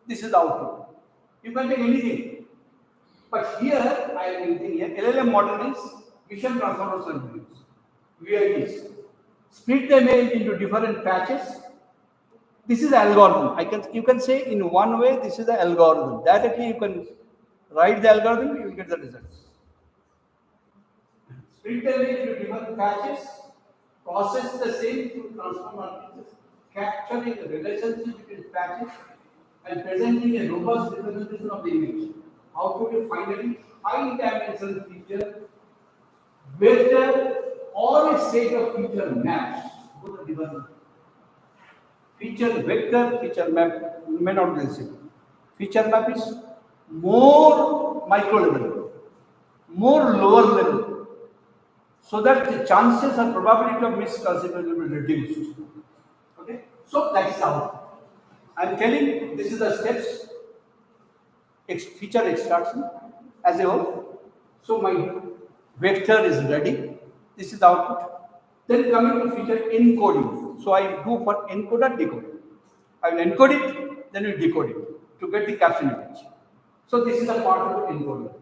This is the output. You can take anything. But here, I am using here, LLM model is vision transformation VITs. Split the image into different patches. This is the algorithm. You can say in one way, this is the algorithm. Directly you can write the algorithm, you will get the results. Split the image into different patches, process the same through transform matrices, capturing the relationship between patches and presenting a robust representation of the image. Output is finally high dimensional feature, vector or a set of feature maps. Both are given. Feature vector, feature map may not be the same. Feature map is more micro level, more lower level, so that the chances or probability of misclassification will be reduced. Okay, so that is how I am telling. This is the steps. Feature extraction as a whole. So my vector is ready. This is the output. Then coming to feature encoding. So I do for encoder decode. I will encode it, then we decode it to get the caption image. So this is a part of the encoding.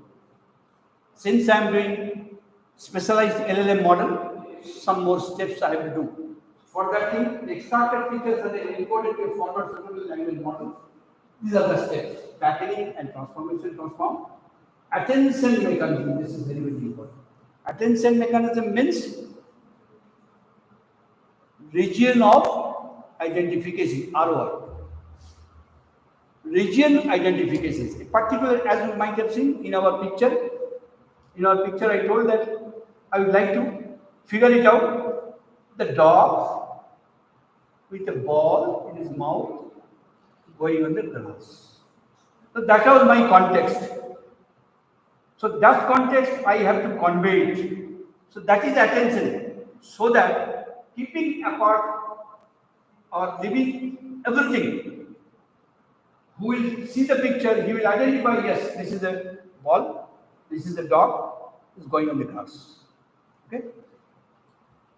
Since I am doing specialized LLM model, some more steps I have to do. For that thing, the extracted features are then encoded to a forward suitable language model. These are the steps: packaging and transformation transform. Attention mechanism. This is very, very important. Attention mechanism means region of identification, ROR. Region identifications. A particular, as you might have seen in our picture, I told that I would like to figure it out. The dog with a ball in his mouth going on the grass. So that was my context. So that context I have to convey it. So that is attention. So that keeping apart or leaving everything, who will see the picture, he will identify, yes, this is a ball, this is a dog, is going on the grass. Okay?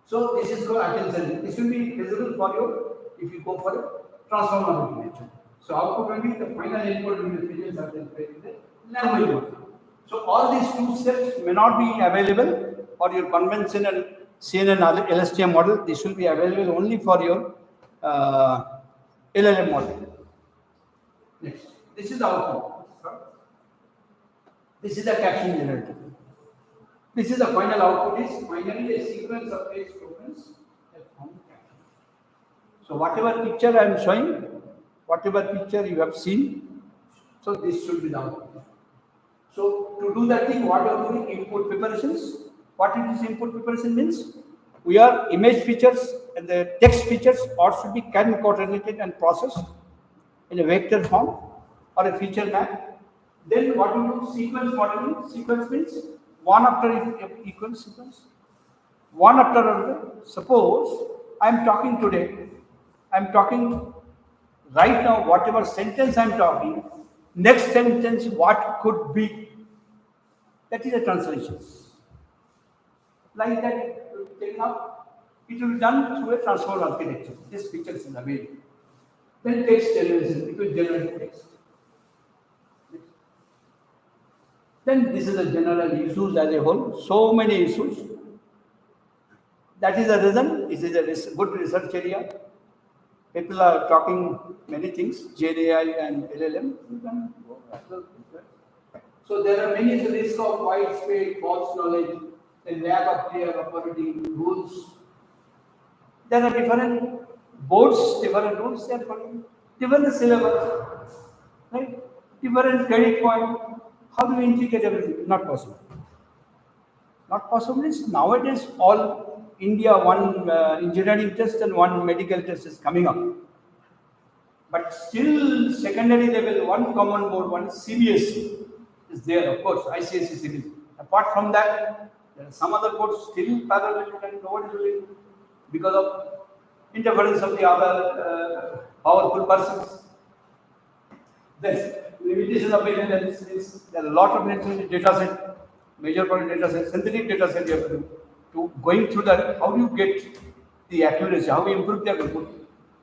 So this is called attention. This will be visible for you if you go for a transformer architecture. So output will be the final input will be features are then in the language model. So all these two steps may not be available for your conventional CNN LSTM model. This will be available only for your LLM model. Next, this is the output. This is the caption generator. This is the final output is finally a sequence of page tokens that form caption. So whatever picture I am showing, whatever picture you have seen, so this should be the output. So to do that thing, what are we doing? Input preparations. What it is input preparation means? We are image features and the text features or should be concatenated and processed in a vector form or a feature map. Then what we do? Sequence modeling. Sequence means one after equal sequence. One after another. Suppose I am talking today, I am talking right now, whatever sentence I am talking, next sentence what could be. That is a translation. Like that, it will be taken up. It will be done through a transformer architecture. This picture is available. Then text generation, it will generate text. Then this is the general issues as a whole. So many issues. That is the reason. This is a good research area. People are talking many things, GenAI and LLM. You can go as well. So there are many risks of widespread false knowledge, the lack of clear operating rules. There are different boards, different rules, they are following, different syllabus, right? Different credit point. How do we integrate everything? Not possible. Not possible is nowadays all India one engineering test and one medical test is coming up. But still secondary level, one common board, one CBSE is there, of course, ICSE CBSE. Apart from that, there are some other boards still parallel and nobody is doing because of interference of the other powerful persons. Then limitation of intelligence, there are a lot of data set, major part data set, synthetic data set you have to do. To going through that, how do you get the accuracy? How you improve the accuracy?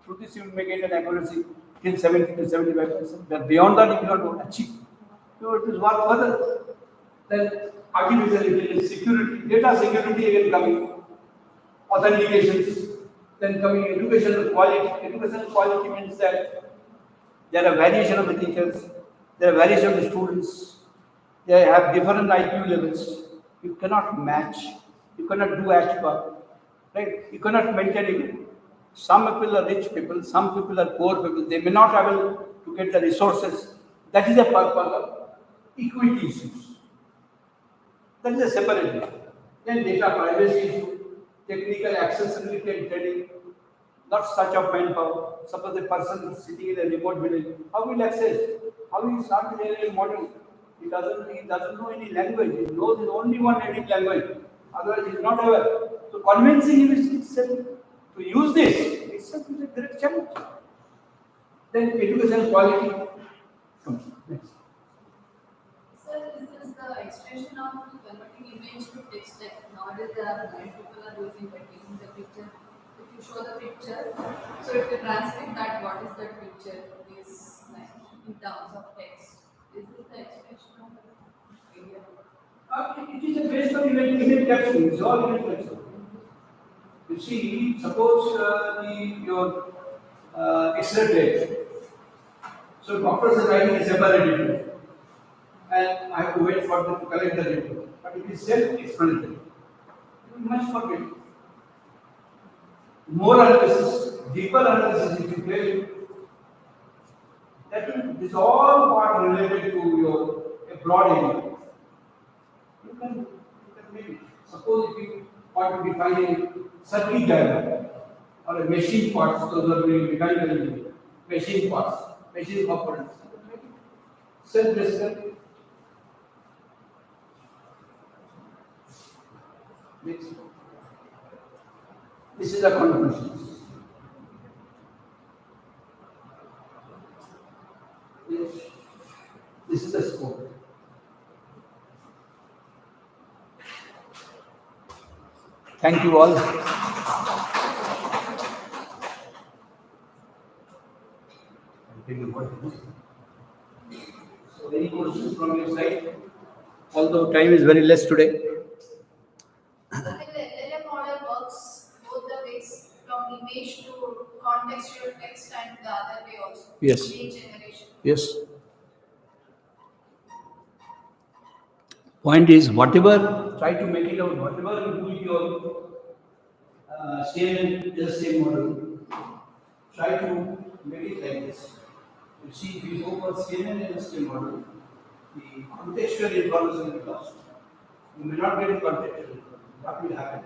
Through this you may get an accuracy till 70 to 75%. But beyond that you cannot achieve. So it is work further. Then artificial intelligence, security, data security again coming, authentications, then coming educational quality. Educational quality means that there are variation of the teachers, there are variation of the students, they have different IQ levels. You cannot match, you cannot do as per, right? You cannot maintain it. Some people are rich people, some people are poor people, they may not be able to get the resources. That is the purpose of equity issues. That is a separate issue. Then data privacy issue, technical accessibility and training, not such of manpower. Suppose a person is sitting in a remote village, how will he access? How will he start the AI model? He doesn't know any language. He knows only one native language. Otherwise, he is not aware. So convincing him itself to use this itself is a great challenge. Then education quality. Next. Sir, is this the extension of converting image to text? Like nowadays there are blind people are using by taking the picture. If you show the picture, so it will translate that what is that picture is like in terms of text. Is this the extension of the idea? It is a based on image capturing. It's all image capturing. You see, suppose your X-ray rate. So doctors are writing a separate report, and I have to wait for them to collect the report. But it is self-explanatory. You must forget. More analysis, deeper analysis, if you play, that will, is all part related to your a broad area. You can make it. Suppose if you want to define a circuit diagram or a machine parts, those are doing mechanical engineering, machine parts, machine components. Self-respect. Next. This is the conclusion. Yes. This is the scope. Thank you all. So, any questions from your side? Although time is very less today. So when the LLM model works both the ways, from image to contextual text and the other way also. Yes. Image generation. Yes. Point is, whatever, try to make it out, whatever you do your same LSTM model, try to make it like this. You see, if you go for CNN LSTM model, the contextual information is lost. You may not get contextual information. What will happen?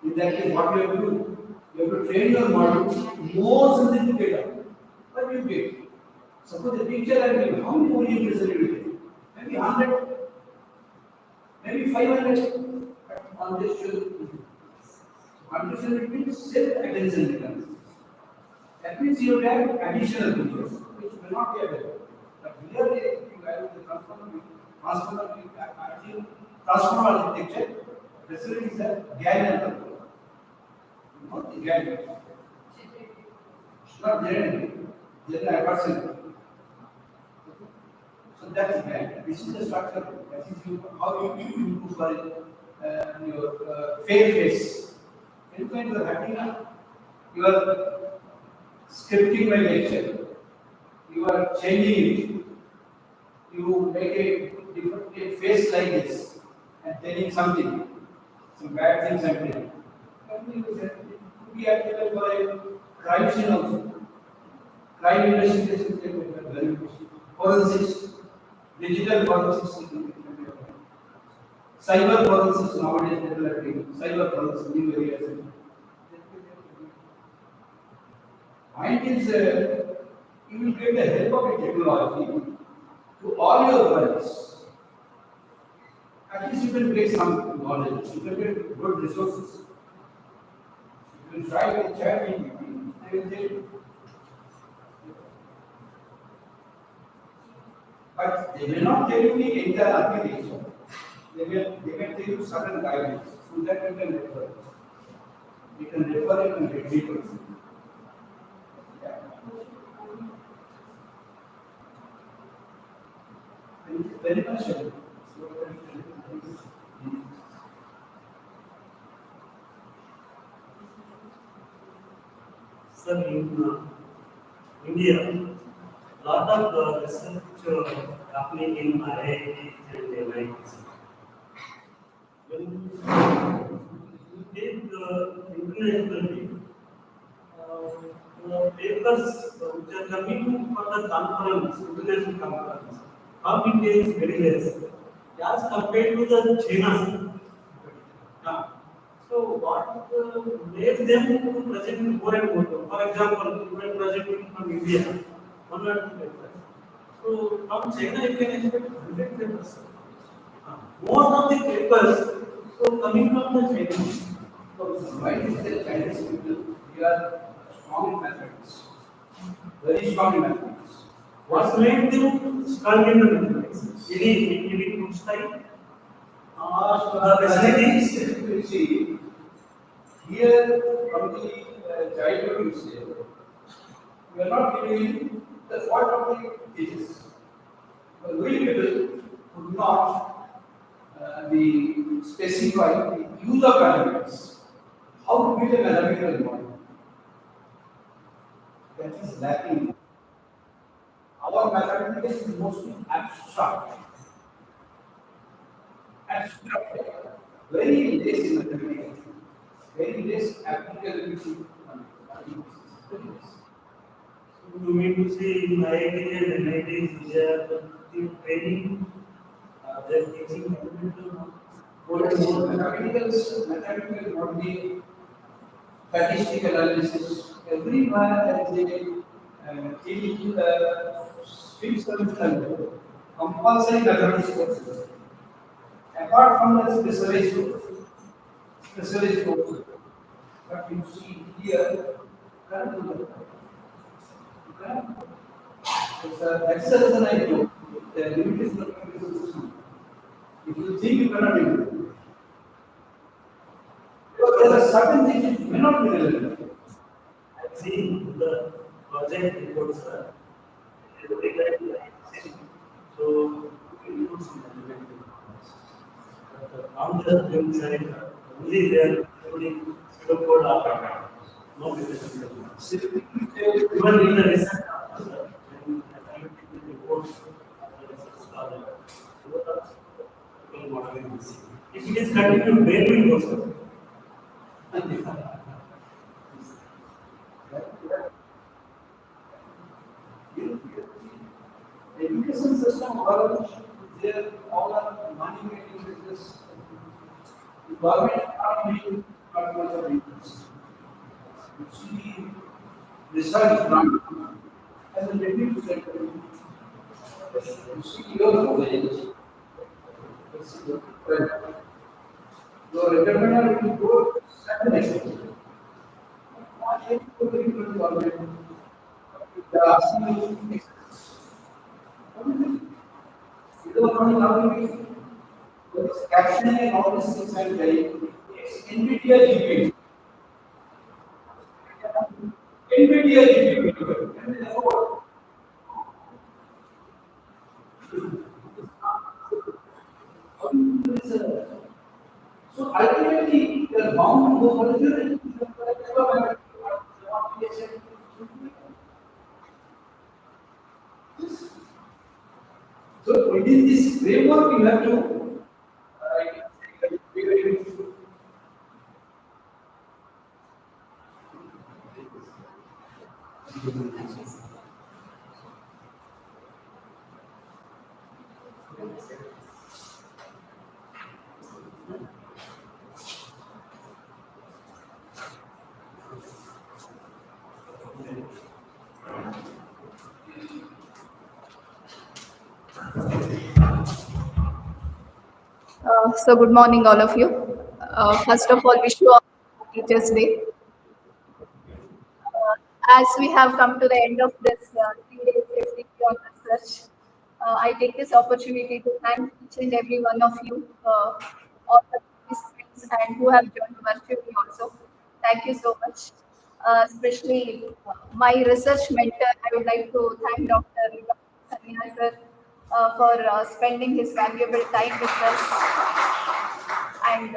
In that case, what you have to do? You have to train your model more sensitive data. What do you get? Suppose the picture I give, how many orientations will you get? Maybe 100, maybe 500. Contextual means self-attention returns. That means you have additional features which may not be available. But here, if you value the transformer architecture, facilities are GAN and control. Not the GAN. It's not generative. General person. So that's GAN. This is the structure. That is how you do for your fair face. Anytime you are having you are scripting my lecture, you are changing it, you make a different face like this and telling something, some bad things I'm telling. It could be applicable for a crime scene also. Crime investigation, forensics, digital forensics, cyber forensics nowadays people are doing, cyber forensics, new areas. Point is, you will get the help of a technology to all your queries. At least you can get some knowledge, you can get good resources. You will try with chat GPT, they will tell you. But they will not tell you the entire architecture. They can tell you certain guidelines. So that you can refer. You can refer it and get deeper. Thank you very much. Sir, in India, lot of research happening in IITs and MITs. When you take internationally, the papers which are coming for the conference, international conference, of India is very less as compared to the China. So what made them to present more and more? For example, you are presenting from India, one or two papers. So from China you can expect 100 papers. Most of the papers so coming from the Chinese. So why is the Chinese people, they are strong in mathematics, very strong in mathematics. What made them strong in the mathematics? Any good style? The facilities? You see, here from the childhood you say, we are not giving the fault of the teachers. But we people could not specify the use of mathematics. How to build a mathematical model? That is lacking. Our mathematics is mostly abstract. Abstract. Very less in mathematics. Very less applicability. Very less. You mean to say in IIT and NITs, they are the training, they are teaching mathematical What is mathematical modeling, statistical analysis, everywhere there is a till fixed semester, compulsory mathematics courses. Apart from the specialized courses, but you see here, currently, that's the reason I took the limitation of computer system. If you think you cannot do it, because there are certain things which may not be relevant. I've seen the project reports, every like so it looks on the film side, only they are putting pseudocode up. No business. Even in the recent when I think the reports, the research scholar, people modeling this. If it is continued, where will it go, sir? The education system overall, there all are money making business. The government are making not much of interest. You see, research grant as a deputy secretary. You see your knowledge. Your recommender will go certain extent. Not yet to the government. They are asking you. You don't know how to be. Captioning and all these things are very NVIDIA GPU. NVIDIA GPU. So ultimately, they are bound to go for the so within this framework, you have to So good morning, all of you. First of all, wish you all Teachers' Day. As we have come to the end of this 3 days FDP on research, I take this opportunity to thank each and every one of you, all the participants, and who have joined virtually also. Thank you so much. Especially my research mentor, I would like to thank Dr. Sanyal for spending his valuable time with us and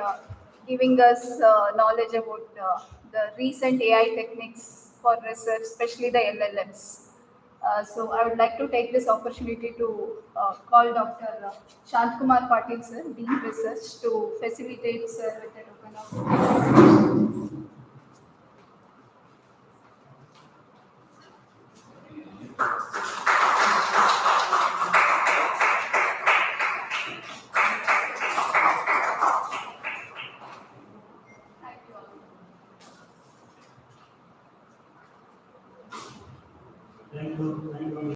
giving us knowledge about the recent AI techniques for research, especially the LLMs. So I would like to take this opportunity to call Dr. Shant Kumar Patil sir, Dean Research, to facilitate sir with the token of Thank you. Thank you.